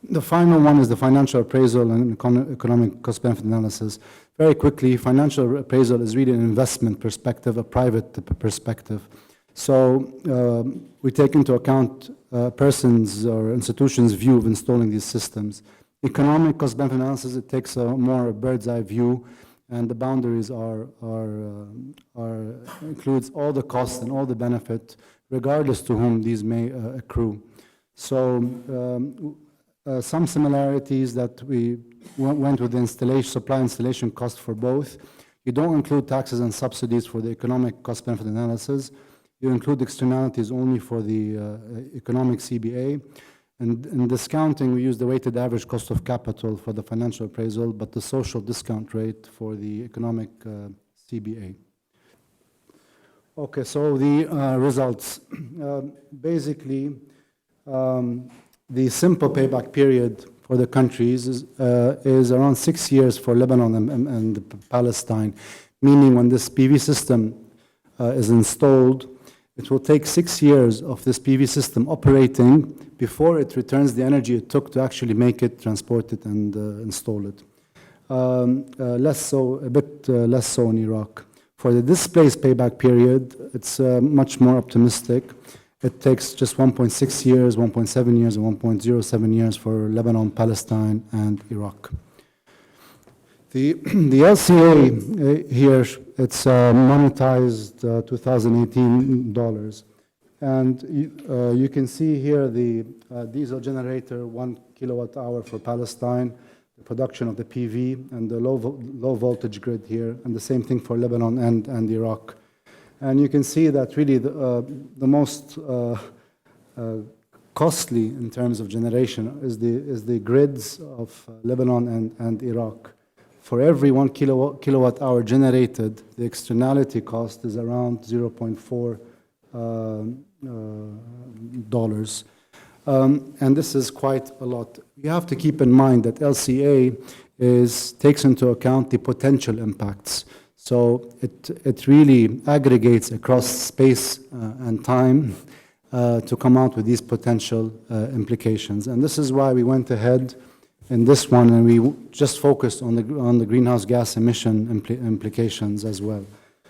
The final one is the financial appraisal and economic cost-benefit analysis. Very quickly, financial appraisal is really an investment perspective, a private perspective. So we take into account persons or institutions' view of installing these systems. Economic cost-benefit analysis, it takes a more bird's-eye view, and the boundaries includes all the costs and all the benefit, regardless to whom these may accrue. So some similarities that we went with the supply installation cost for both. You don't include taxes and subsidies for the economic cost-benefit analysis. You include externalities only for the economic CBA. And in discounting, we use the weighted average cost of capital for the financial appraisal, but the social discount rate for the economic CBA. Okay, so the results. Basically, the simple payback period for the countries is around 6 years for Lebanon and Palestine, meaning when this PV system is installed, it will take 6 years of this PV system operating before it returns the energy it took to actually make it, transport it, and install it. A bit less so in Iraq. For the displaced payback period, it's much more optimistic. It takes just 1.6 years, 1.7 years, and 1.07 years for Lebanon, Palestine, and Iraq. The LCA here, it's monetized $2018. And you can see here the diesel generator, 1 kilowatt hour for Palestine, the production of the PV, and the low voltage grid here, and the same thing for Lebanon and Iraq. And you can see that really the most costly in terms of generation is the grids of Lebanon and Iraq. For every 1 kilowatt hour generated, the externality cost is around $0.4. And this is quite a lot. You have to keep in mind that LCA takes into account the potential impacts. So it really aggregates across space and time to come out with these potential implications. And this is why we went ahead in this one and we just focused on the greenhouse gas emission implications as well.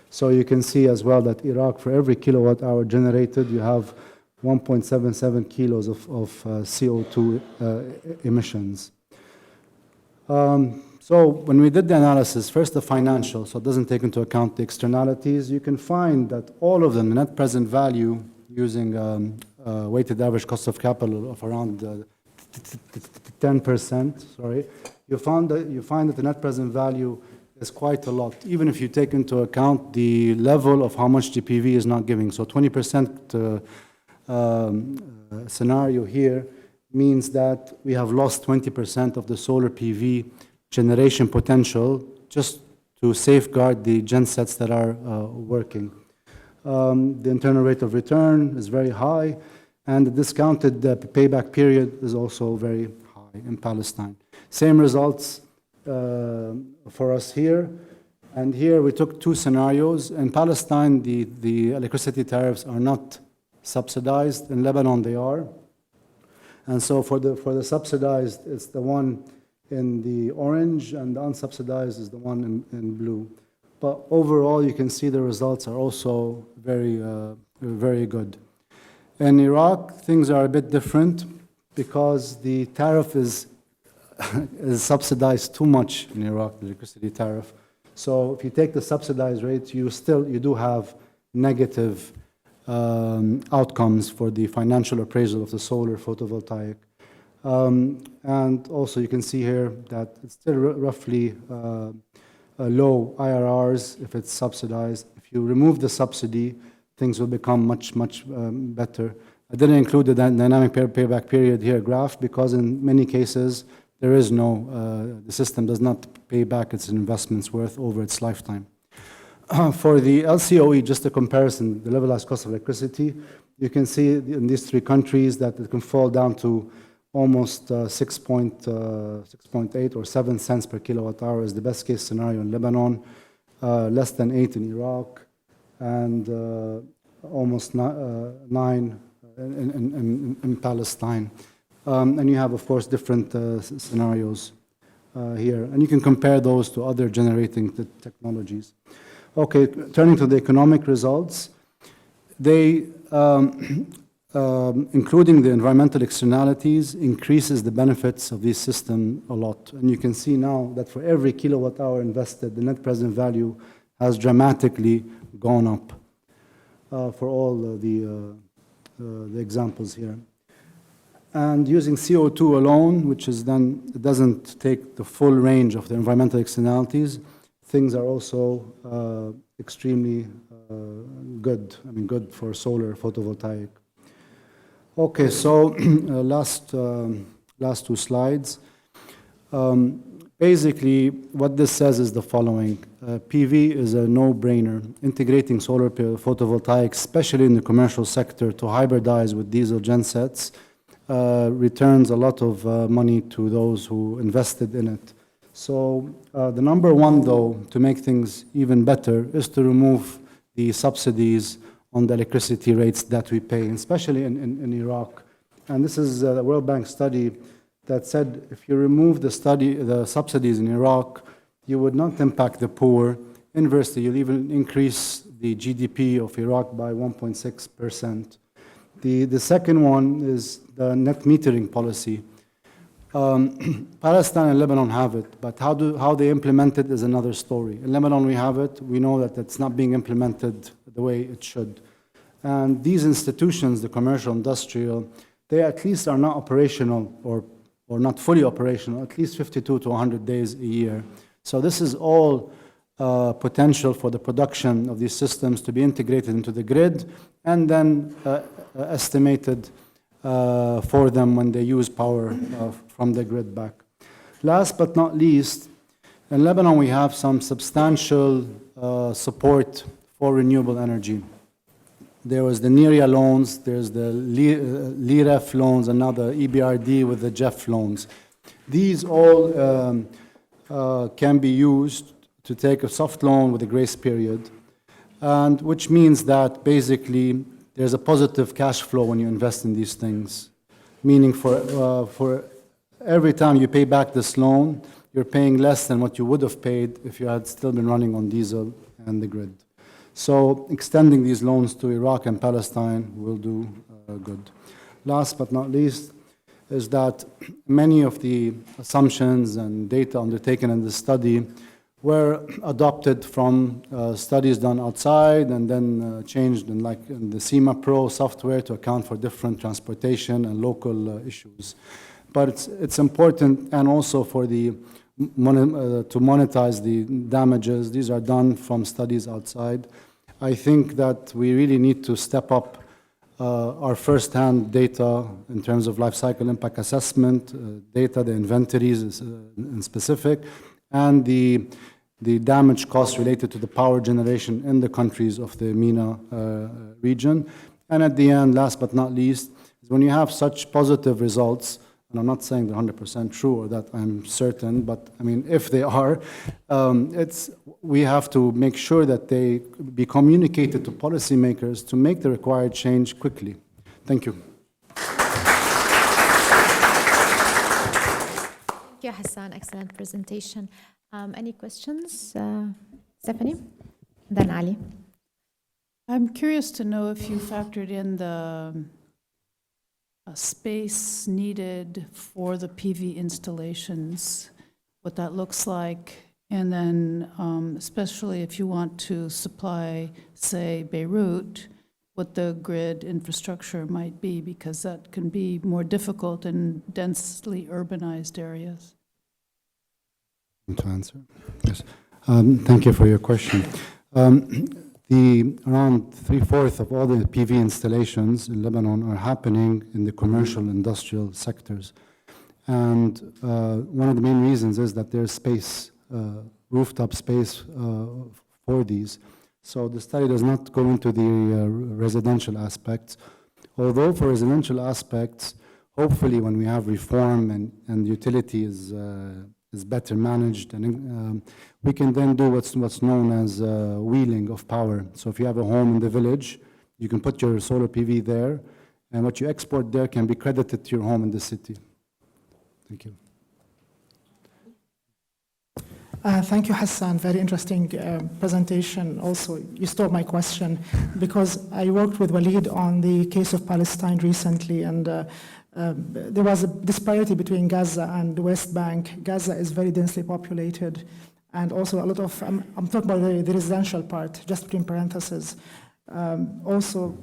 So you can see as well that Iraq, for every kilowatt hour generated, you have 1.77 kilos of CO2 emissions. So when we did the analysis, first the financial, so it doesn't take into account the externalities, you can find that all of them, the net present value using weighted average cost of capital of around 10%, you find that the net present value is quite a lot, even if you take into account the level of how much the PV is not giving. So 20% scenario here means that we have lost 20% of the solar PV generation potential just to safeguard the gensets that are working. The internal rate of return is very high, and the discounted payback period is also very high in Palestine. Same results for us here. And here we took two scenarios. In Palestine, the electricity tariffs are not subsidized. In Lebanon, they are. And so for the subsidized, it's the one in the orange, and the unsubsidized is the one in blue. But overall, you can see the results are also very, very good. In Iraq, things are a bit different because the tariff is subsidized too much in Iraq, the electricity tariff. So if you take the subsidized rate, you do have negative outcomes for the financial appraisal of the solar photovoltaic. And also you can see here that it's still roughly low IRRs if it's subsidized. If you remove the subsidy, things will become much, much better. I didn't include the dynamic payback period here graph because in many cases there is no, the system does not pay back its investments worth over its lifetime. For the LCOE, just a comparison, the levelized cost of electricity, you can see in these three countries that it can fall down to almost 6.8 or 7 cents per kilowatt hour is the best case scenario in Lebanon, less than 8 in Iraq, and almost 9 in Palestine. And you have, of course, different scenarios here. And you can compare those to other generating technologies. Okay, turning to the economic results, they including the environmental externalities, increases the benefits of this system a lot. And you can see now that for every kilowatt hour invested, the net present value has dramatically gone up for all the examples here. And using CO2 alone, which is then, it doesn't take the full range of the environmental externalities, things are also extremely good. I mean, good for solar photovoltaic. Okay, so last two slides. Basically, what this says is the following. PV is a no-brainer. Integrating solar photovoltaic, especially in the commercial sector, to hybridize with diesel gensets returns a lot of money to those who invested in it. So the number one, though, to make things even better is to remove the subsidies on the electricity rates that we pay, especially in Iraq. And this is a World Bank study that said if you remove the subsidies in Iraq, you would not impact the poor. Inversely, you'll even increase the GDP of Iraq by 1.6%. The second one is the net metering policy. Palestine and Lebanon have it, but how they implement it is another story. In Lebanon, we have it. We know that it's not being implemented the way it should. And these institutions, the commercial, industrial, they at least are not operational or not fully operational, at least 52 to 100 days a year. So this is all potential for the production of these systems to be integrated into the grid and then estimated for them when they use power from the grid back. Last but not least, in Lebanon we have some substantial support for renewable energy. There was the NERIA loans, there's the LIREF loans, and now the EBRD with the JEF loans. These all can be used to take a soft loan with a grace period, and which means that basically there's a positive cash flow when you invest in these things, meaning for every time you pay back this loan, you're paying less than what you would have paid if you had still been running on diesel and the grid. So extending these loans to Iraq and Palestine will do good. Last but not least is that many of the assumptions and data undertaken in this study were adopted from studies done outside and then changed in the CIMA Pro software to account for different transportation and local issues. But it's important, and also for the to monetize the damages. These are done from studies outside. I think that we really need to step up our first-hand data in terms of life cycle impact assessment, data, the inventories in specific, and the damage costs related to the power generation in the countries of the MENA region. And at the end, last but not least, is when you have such positive results, and I'm not saying they're 100% true or that I'm certain, but I mean, if they are, we have to make sure that they be communicated to policymakers to make the required change quickly. Thank you. Thank you, Hassan. Excellent presentation. Any questions? Stephanie? Then Ali. I'm curious to know if you factored in the space needed for the PV installations, what that looks like, and then especially if you want to supply, say, Beirut, what the grid infrastructure might be, because that can be more difficult in densely urbanized areas. To answer? Yes. Thank you for your question. Around 3/4 of all the PV installations in Lebanon are happening in the commercial industrial sectors. And one of the main reasons is that there's space, rooftop space for these. So the study does not go into the residential aspects. Although for residential aspects, hopefully when we have reform and utility is better managed, and we can then do what's known as wheeling of power. So if you have a home in the village, you can put your solar PV there, and what you export there can be credited to your home in the city. Thank you. Thank you, Hassan. Very interesting presentation. Also, you stole my question because I worked with Walid on the case of Palestine recently, and there was a disparity between Gaza and the West Bank. Gaza is very densely populated, and also a lot of, I'm talking about the residential part, just between parentheses. Also,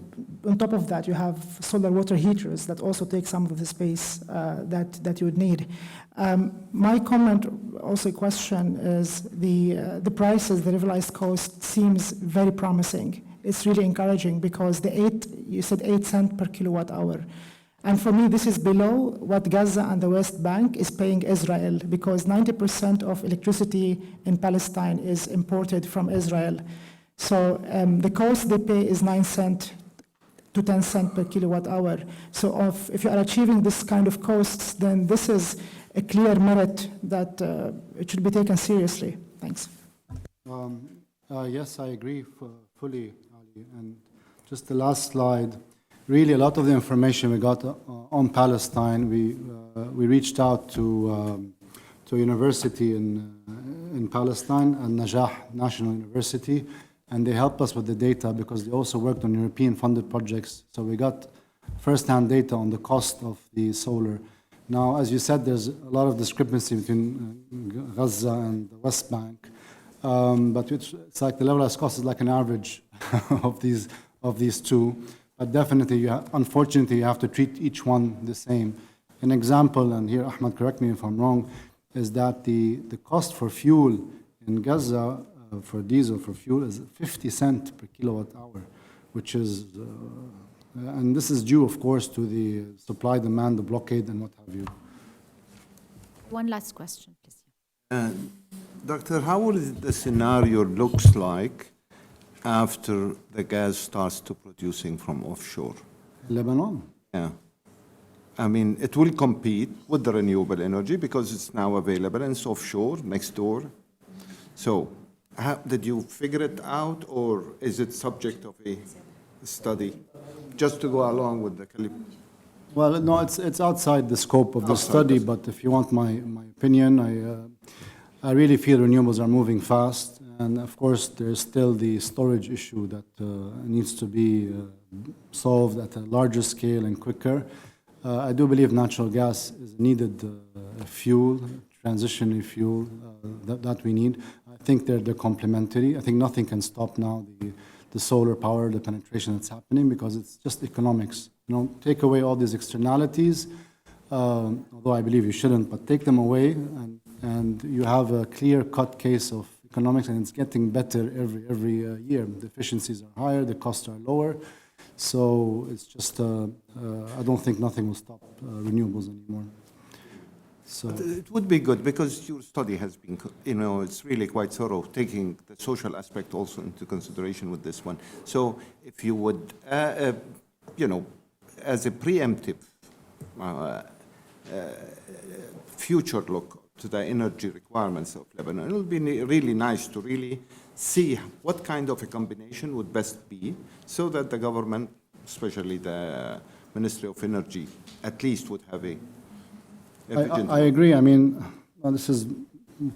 on top of that, you have solar water heaters that also take some of the space that you would need. My comment, also question, is the prices, the levelized cost seems very promising. It's really encouraging because you said 8 cents per kilowatt hour. And for me, this is below what Gaza and the West Bank is paying Israel, because 90% of electricity in Palestine is imported from Israel. So the cost they pay is 9 cents to 10 cents per kilowatt hour. So if you are achieving this kind of costs, then this is a clear merit that it should be taken seriously. Thanks. Yes, I agree fully, Ali. And just the last slide. Really, a lot of the information we got on Palestine, we reached out to a university in Palestine, Al-Najah National University, and they helped us with the data because they also worked on European-funded projects. So we got first-hand data on the cost of the solar. Now, as you said, there's a lot of discrepancy between Gaza and the West Bank, but it's like the levelized cost is like an average of these two. But definitely, unfortunately, you have to treat each one the same. An example, and here, Ahmed, correct me if I'm wrong, is that the cost for fuel in Gaza, for diesel, for fuel, is 50 cents per kilowatt hour, which is, and this is due, of course, to the supply, demand, the blockade, and what have you. One last question, please. Doctor, how will the scenario looks like after the gas starts to producing from offshore? Lebanon? Yeah. I mean, it will compete with the renewable energy because it's now available and it's offshore, next door. So, did you figure it out, or is it subject of a study? Just to go along with the Well, no, it's outside the scope of the study, but if you want my opinion, I really feel renewables are moving fast. And of course, there's still the storage issue that needs to be solved at a larger scale and quicker. I do believe natural gas is a needed fuel, transitionary fuel that we need. I think they're complementary. I think nothing can stop now the solar power, the penetration that's happening, because it's just economics. You know, take away all these externalities, although I believe you shouldn't, but take them away, and you have a clear-cut case of economics, and it's getting better every year. The efficiencies are higher, the costs are lower. So it's just, I don't think nothing will stop renewables anymore. So but it would be good because your study has been, it's really quite thorough, taking the social aspect also into consideration with this one. So if you would, as a preemptive future look to the energy requirements of Lebanon, it will be really nice to really see what kind of a combination would best be so that the government, especially the Ministry of Energy, at least would have a I agree. I mean, well, this is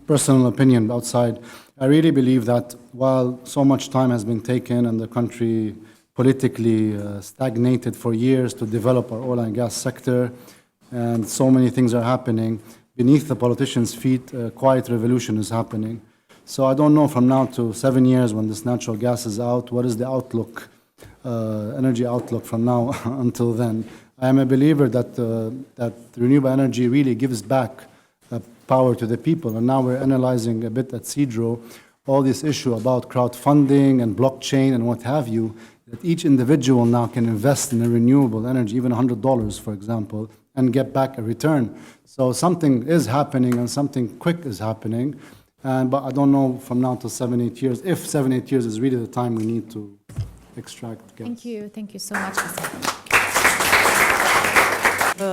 personal opinion outside. I really believe that while so much time has been taken and the country politically stagnated for years to develop our oil and gas sector, and so many things are happening, beneath the politicians' feet, a quiet revolution is happening. So I don't know from now to 7 years when this natural gas is out, what is the outlook, energy outlook from now until then. I am a believer that renewable energy really gives back power to the people. And now we're analyzing a bit at CEDRO all this issue about crowdfunding and blockchain and what have you, that each individual now can invest in a renewable energy, even $100, for example, and get back a return. So something is happening and something quick is happening. But I don't know from now to 7-8 years, if 7-8 years is really the time we need to extract gas. Thank you so much.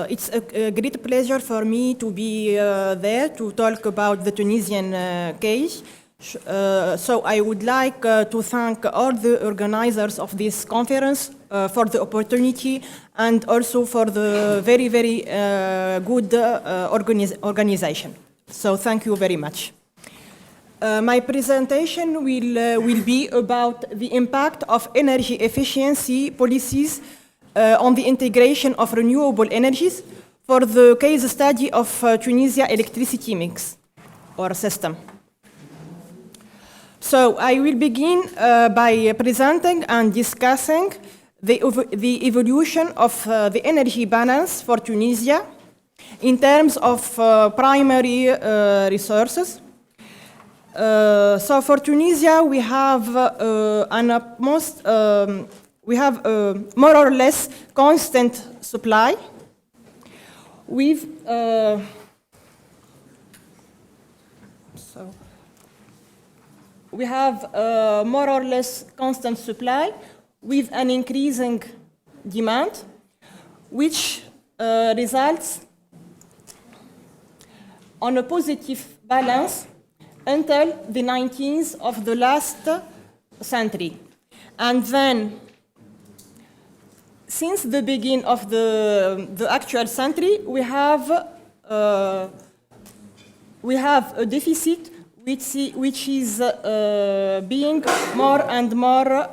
It's a great pleasure for me to be there to talk about the Tunisian case. So I would like to thank all the organizers of this conference for the opportunity and also for the very, very good organization. So thank you very much. My presentation will be about the impact of energy efficiency policies on the integration of renewable energies for the case study of Tunisia electricity mix or system. So I will begin by presenting and discussing the evolution of the energy balance for Tunisia in terms of primary resources. So for Tunisia, we have more or less constant supply with we have more or less constant supply with an increasing demand, which results on a positive balance until the 19th of the last century. And then, since the beginning of the actual century, we have a deficit which is being more and more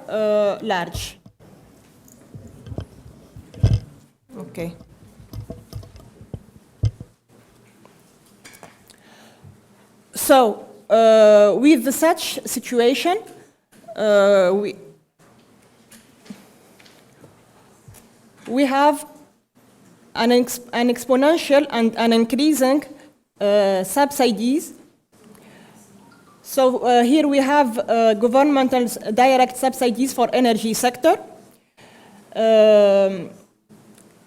large. Okay. So, with such situation, we have an exponential and an increasing subsidies. So here we have governmental direct subsidies for energy sector.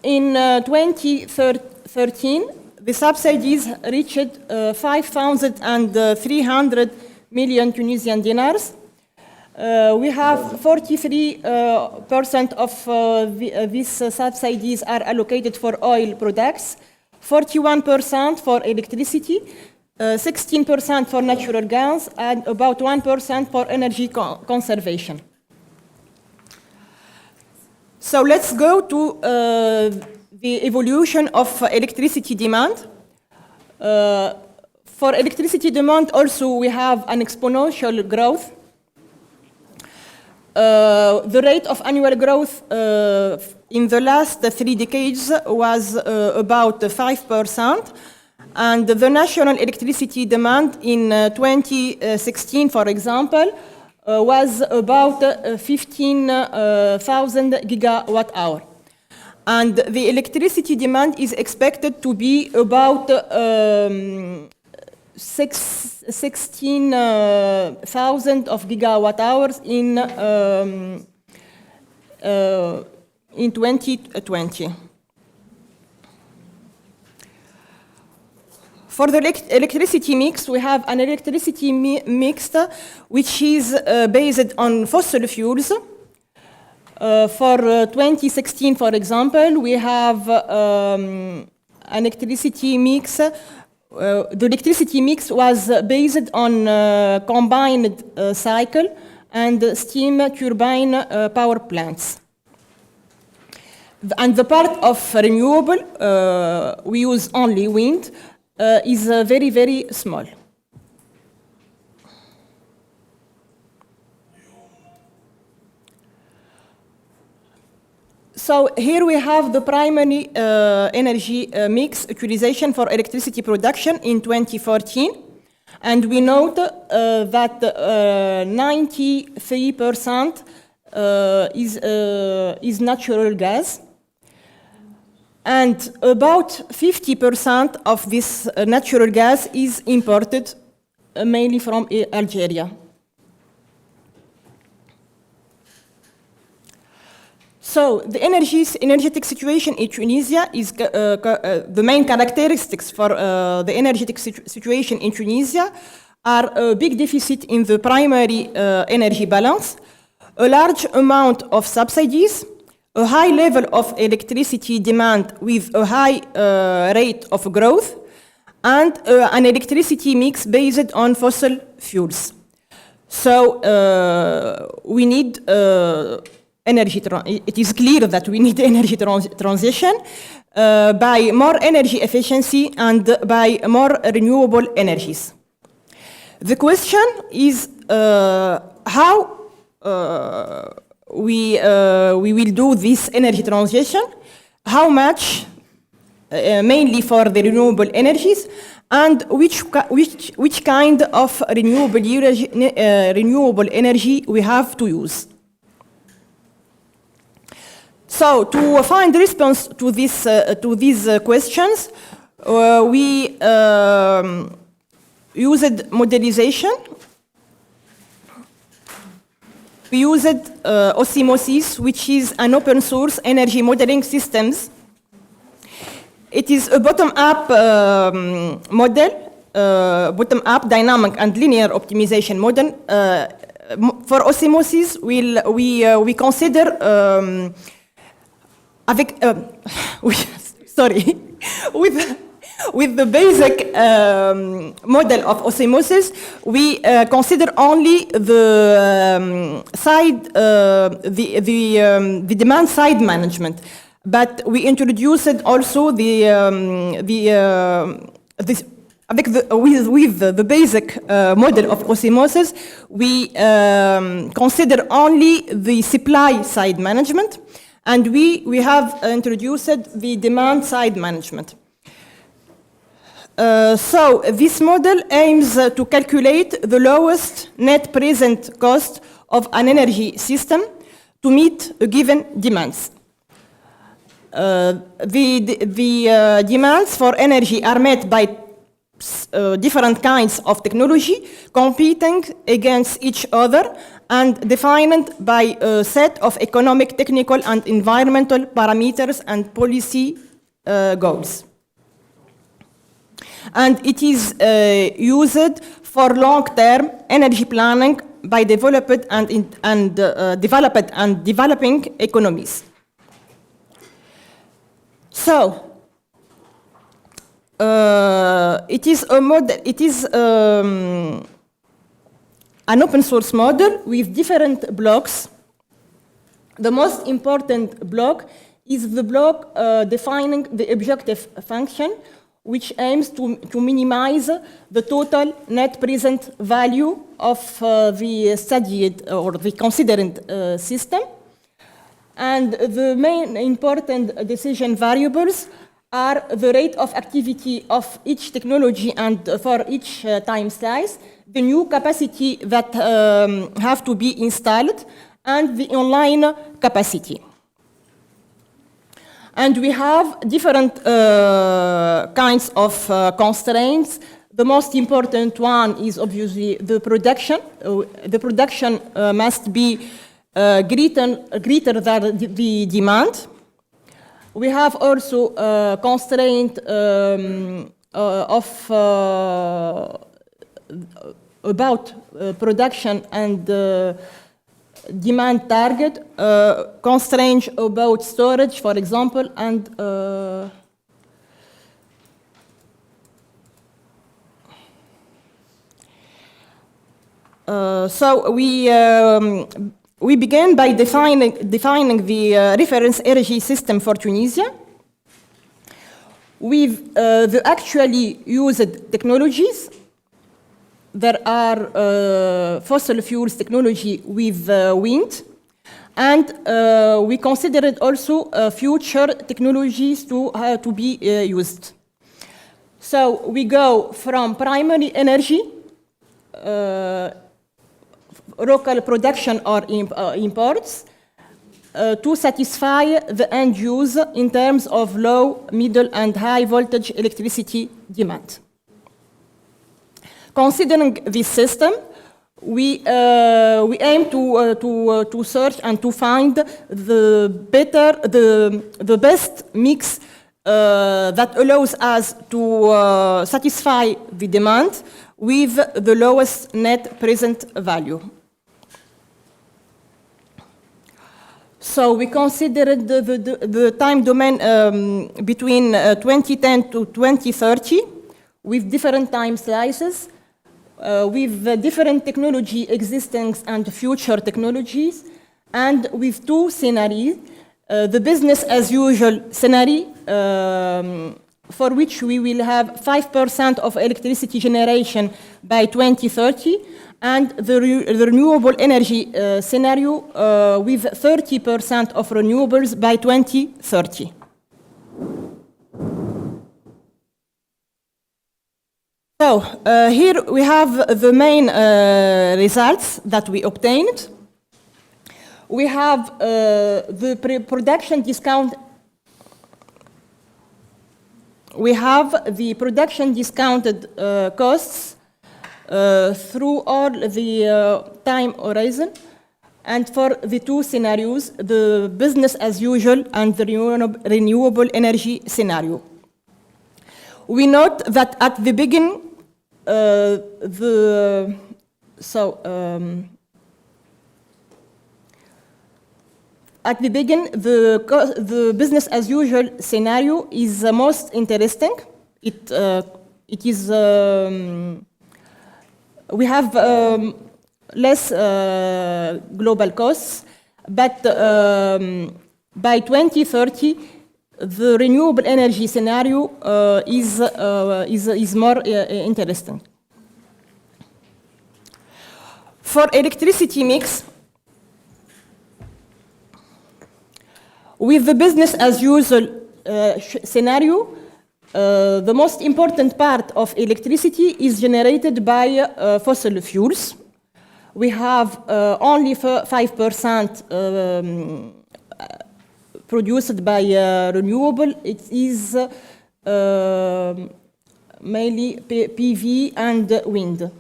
In 2013, the subsidies reached 5,300 million Tunisian dinars. We have 43% of these subsidies are allocated for oil products, 41% for electricity, 16% for natural gas, and about 1% for energy conservation. So let's go to the evolution of electricity demand. For electricity demand also we have an exponential growth. The rate of annual growth in the last 3 decades was about 5%, and the national electricity demand in 2016, for example, was about 15,000 gigawatt hour. And the electricity demand is expected to be about 16,000 of gigawatt hours in 2020. For the electricity mix, we have an electricity mix which is based on fossil fuels. For 2016, for example, we have an electricity mix. The electricity mix was based on combined cycle and steam turbine power plants. And the part of renewable, we use only wind, is very, very small. So here we have the primary energy mix utilization for electricity production in 2014. And we note that 93% is natural gas. And about 50% of this natural gas is imported mainly from Algeria. So the energetic situation in Tunisia is the main characteristics for the energetic situation in Tunisia are a big deficit in the primary energy balance, a large amount of subsidies, a high level of electricity demand with a high rate of growth, and an electricity mix based on fossil fuels. So we need it is clear that we need energy transition by more energy efficiency and by more renewable energies. The question is how we will do this energy transition, how much mainly for the renewable energies, and which kind of renewable energy we have to use. So to find the response to these questions, we used modelization. We used Osmosis, which is an open source energy modeling systems. It is a bottom-up model, bottom-up dynamic and linear optimization model. For Osmosis, we consider with the basic model of Osmosis, we consider only the demand side management, but we introduced also with the basic model of Osmosis, we consider only the supply side management, and we have introduced the demand side management. So this model aims to calculate the lowest net present cost of an energy system to meet a given demands. The demands for energy are met by different kinds of technology competing against each other and defined by a set of economic, technical, and environmental parameters and policy goals. And it is used for long-term energy planning by developed and developing economies. So it is a model. It is an open source model with different blocks. The most important block is the block defining the objective function, which aims to minimize the total net present value of the studied or the considered system. And the main important decision variables are the rate of activity of each technology and for each time slice, the new capacity that have to be installed, and the online capacity. And we have different kinds of constraints. The most important one is obviously the production. The production must be greater than the demand. We have also a constraint about production and demand target, constraints about storage, for example, and so we began by defining the reference energy system for Tunisia with the actually used technologies. There are fossil fuels technology with wind, and we considered also future technologies to be used. So we go from primary energy, local production or imports, to satisfy the end use in terms of low, middle, and high voltage electricity demand. Considering this system, we aim to search and to find the best mix that allows us to satisfy the demand with the lowest net present value. So we considered the time domain between 2010 to 2030 with different time slices, with different technology existing and future technologies, and with two scenarios. The business as usual scenario for which we will have 5% of electricity generation by 2030, and the renewable energy scenario with 30% of renewables by 2030. So here we have the main results that we obtained. We have the production discount. We have the production discounted costs through all the time horizon, and for the two scenarios, the business as usual and the renewable energy scenario. We note that at the beginning, at the beginning, the business as usual scenario is the most interesting. It is we have less global costs, but by 2030, the renewable energy scenario is more interesting. For electricity mix, with the business as usual scenario, the most important part of electricity is generated by fossil fuels. We have only 5% produced by renewable. It is mainly PV and wind.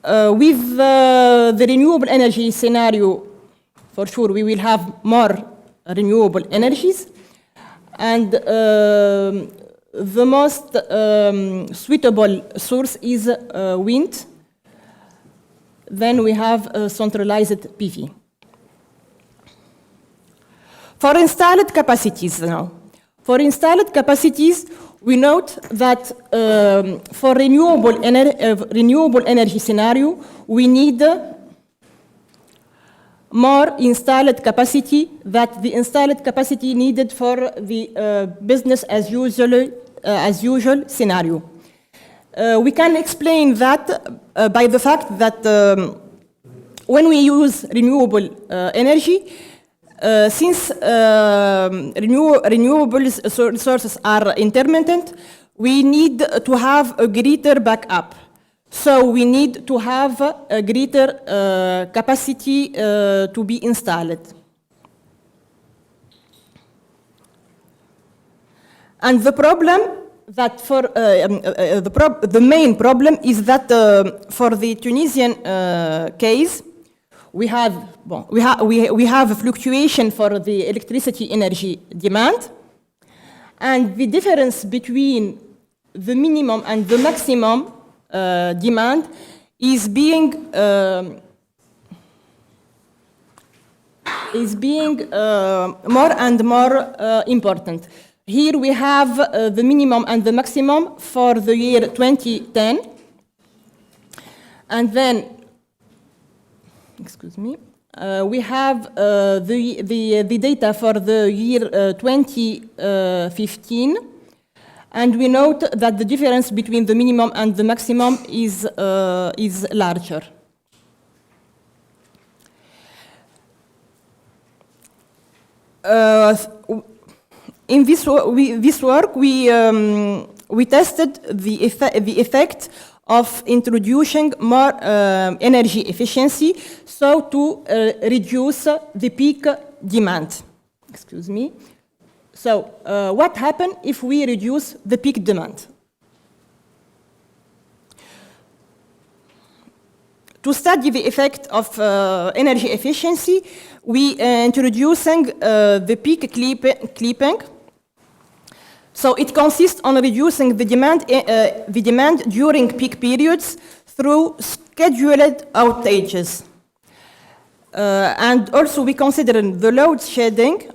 With the renewable energy scenario, for sure, we will have more renewable energies. And the most suitable source is wind. Then we have centralized PV. For installed capacities now. For installed capacities, we note that for renewable energy scenario, we need more installed capacity than the installed capacity needed for the business as usual scenario. We can explain that by the fact that when we use renewable energy, since renewable sources are intermittent, we need to have a greater backup. So we need to have a greater capacity to be installed. And the problem that for the main problem is that for the Tunisian case, we have a fluctuation for the electricity energy demand, and the difference between the minimum and the maximum demand is being more and more important. Here we have the minimum and the maximum for the year 2010, and then, excuse me, we have the data for the year 2015. And we note that the difference between the minimum and the maximum is larger. In this work, we tested the effect of introducing more energy efficiency, so to reduce the peak demand. Excuse me. So what happens if we reduce the peak demand? To study the effect of energy efficiency, we introducing the peak clipping. So it consists on reducing the demand during peak periods through scheduled outages. And also we consider the load shedding,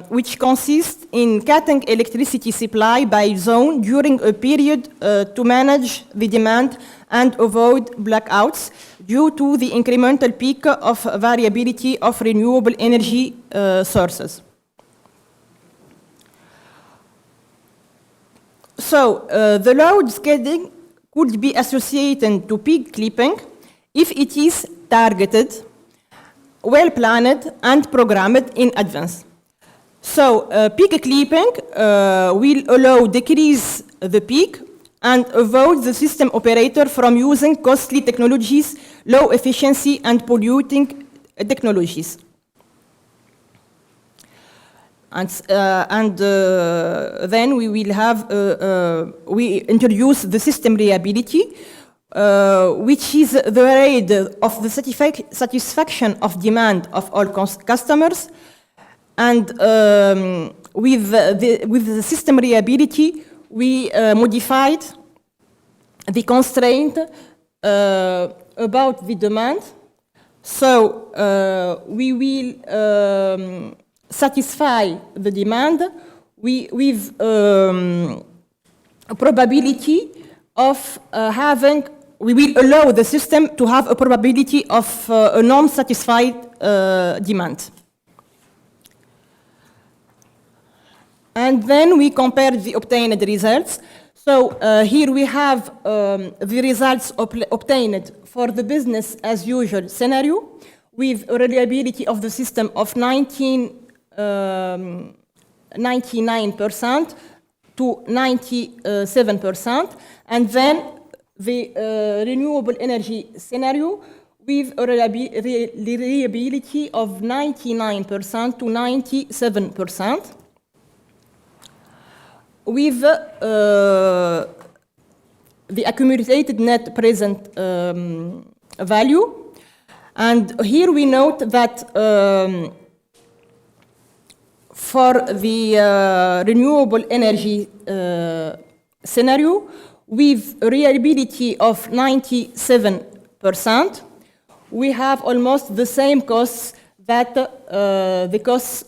which consists in cutting electricity supply by zone during a period to manage the demand and avoid blackouts due to the incremental peak of variability of renewable energy sources. the load scaling could be associated to peak clipping if it is targeted, well planned, and programmed in advance. So peak clipping will allow decrease the peak and avoid the system operator from using costly technologies, low efficiency, and polluting technologies. And then we will have, we introduce the system reliability, which is the rate of the satisfaction of demand of all customers. And with the system reliability, we modified the constraint about the demand. So we will satisfy the demand with a probability of having, we will allow the system to have a probability of a non-satisfied demand. And then we compare the obtained results. So here we have the results obtained for the business as usual scenario with a reliability of the system of 99% to 97%, and then the renewable energy scenario with a reliability of 99% to 97%. With the accumulated net present value. And here we note that for the renewable energy scenario, with a reliability of 97%, we have almost the same costs that the costs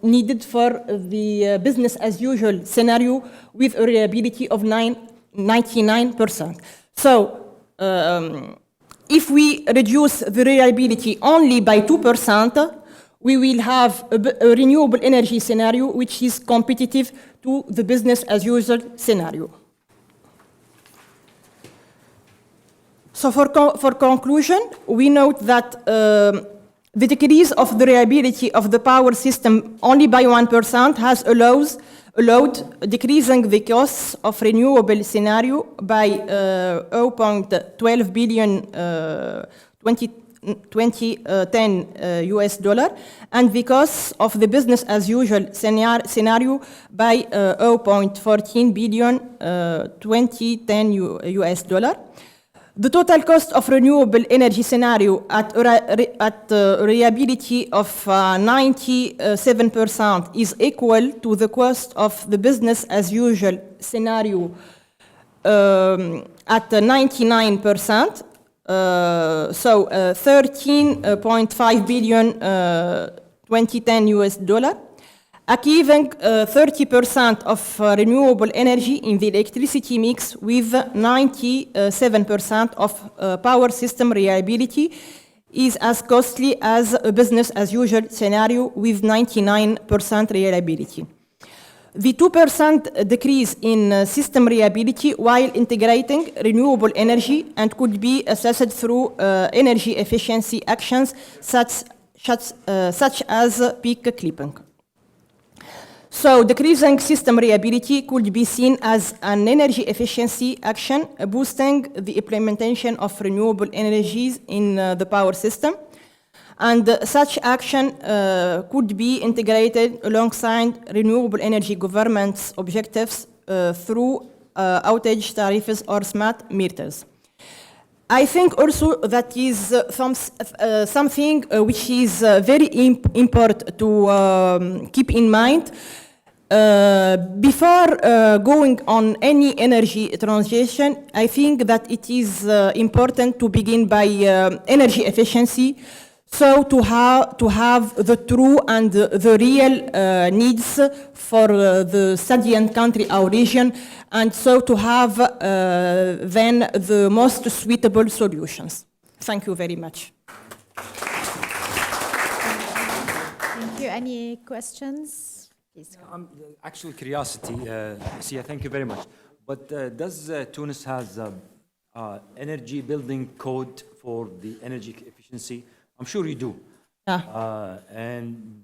needed for the business as usual scenario with a reliability of 99%. So if we reduce the reliability only by 2%, we will have a renewable energy scenario which is competitive to the business as usual scenario. So for conclusion, we note that the decrease of the reliability of the power system only by 1% has allowed decreasing the costs of renewable scenario by 0.12 billion 2010 US dollar, and the costs of the business as usual scenario by 0.14 billion 2010 US dollar. The total cost of renewable energy scenario at reliability of 97% is equal to the cost of the business as usual scenario at 99%. So 13.5 billion 2010 US dollar, achieving 30% of renewable energy in the electricity mix with 97% of power system reliability is as costly as a business as usual scenario with 99% reliability. The 2% decrease in system reliability while integrating renewable energy and could be assessed through energy efficiency actions such as peak clipping. So decreasing system reliability could be seen as an energy efficiency action, boosting the implementation of renewable energies in the power system. And such action could be integrated alongside renewable energy government's objectives through outage tariffs or smart meters. I think also that is something which is very important to keep in mind. Before going on any energy transition, I think that it is important to begin by energy efficiency. So to have the true and the real needs for the Sadian country or region, and so to have then the most suitable solutions. Thank you very much. Thank you. Any questions Please go. Actual curiosity, Sia, thank you very much. But does Tunis has energy building code for the energy efficiency? I'm sure you do. Yeah. And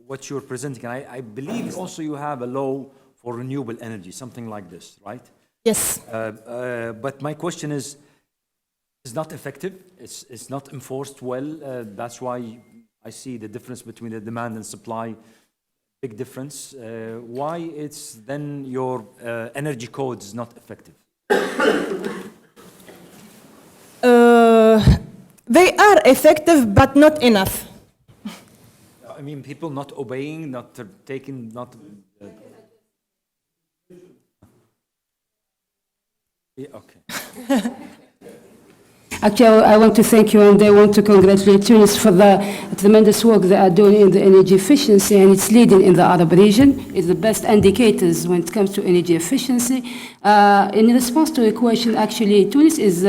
what you're presenting, and I believe also you have a law for renewable energy, something like this, right? Yes. But my question is, it's not effective. It's not enforced well. That's why I see the difference between the demand and supply. Big difference. Why it's then your energy code is not effective? They are effective, but not enough. I mean, people not obeying, not taking, not. Yeah, okay. Actually, I want to thank you and I want to congratulate Tunis for the tremendous work they are doing in the energy efficiency, and it's leading in the Arab region. It's the best indicators when it comes to energy efficiency. In response to a question, actually, Tunis is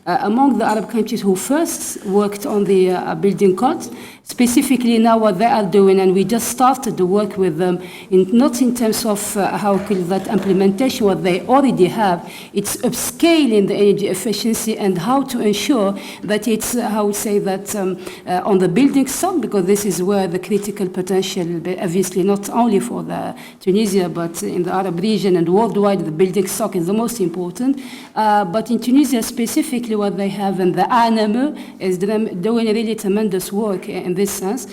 among the Arab countries who first worked on the building codes. Specifically now what they are doing, and we just started to work with them, not in terms of how could that implementation, what they already have, it's upscaling the energy efficiency and how to ensure that it's, how we say that, on the building stock, because this is where the critical potential, obviously not only for the Tunisia, but in the Arab region and worldwide, the building stock is the most important. But in Tunisia specifically, what they have in the ANME is doing really tremendous work in this sense.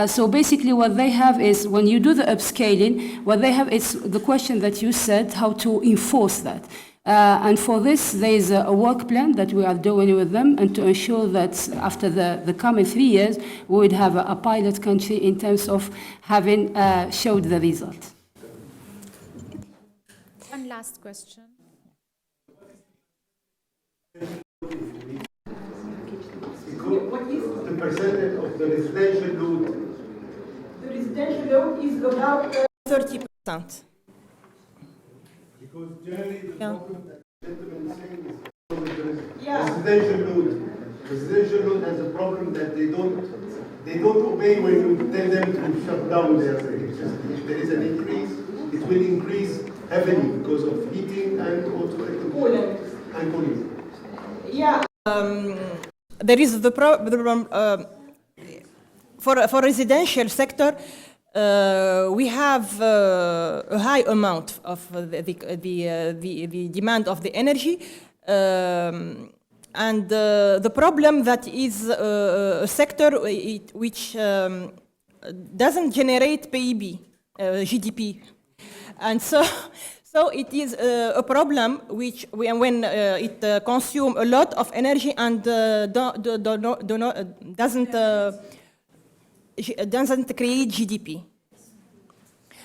So basically what they have is, when you do the upscaling, what they have is the question that you said, how to enforce that. And for this, there is a work plan that we are doing with them, and to ensure that after the coming 3 years, we would have a pilot country in terms of having showed the result. One last question. What is the percentage of the residential load? The residential load is about 30%. Because generally the problem that the gentleman is saying is residential load. Residential load has a problem that they don't obey when you tell them to shut down their if there is an increase, it will increase heavily because of heating and also cooling. And cooling. Yeah. There is the problem for residential sector. We have a high amount of the demand of the energy, and the problem that is a sector which doesn't generate PIB, GDP, and so it is a problem which when it consumes a lot of energy and doesn't create GDP.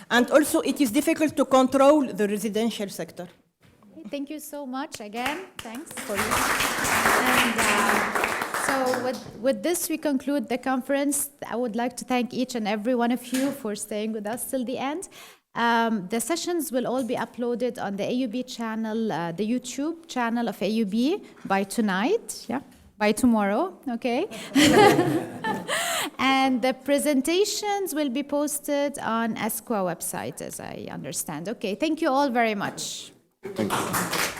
And also it is difficult to control the residential sector. Thank you so much again. Thanks for you. And so with this, we conclude the conference. I would like to thank each and every one of you for staying with us till the end. The sessions will all be uploaded on the AUB channel, the YouTube channel of AUB by tonight, by tomorrow, okay? And the presentations will be posted on ESQA website, as I understand. Okay, thank you all very much. Thank you.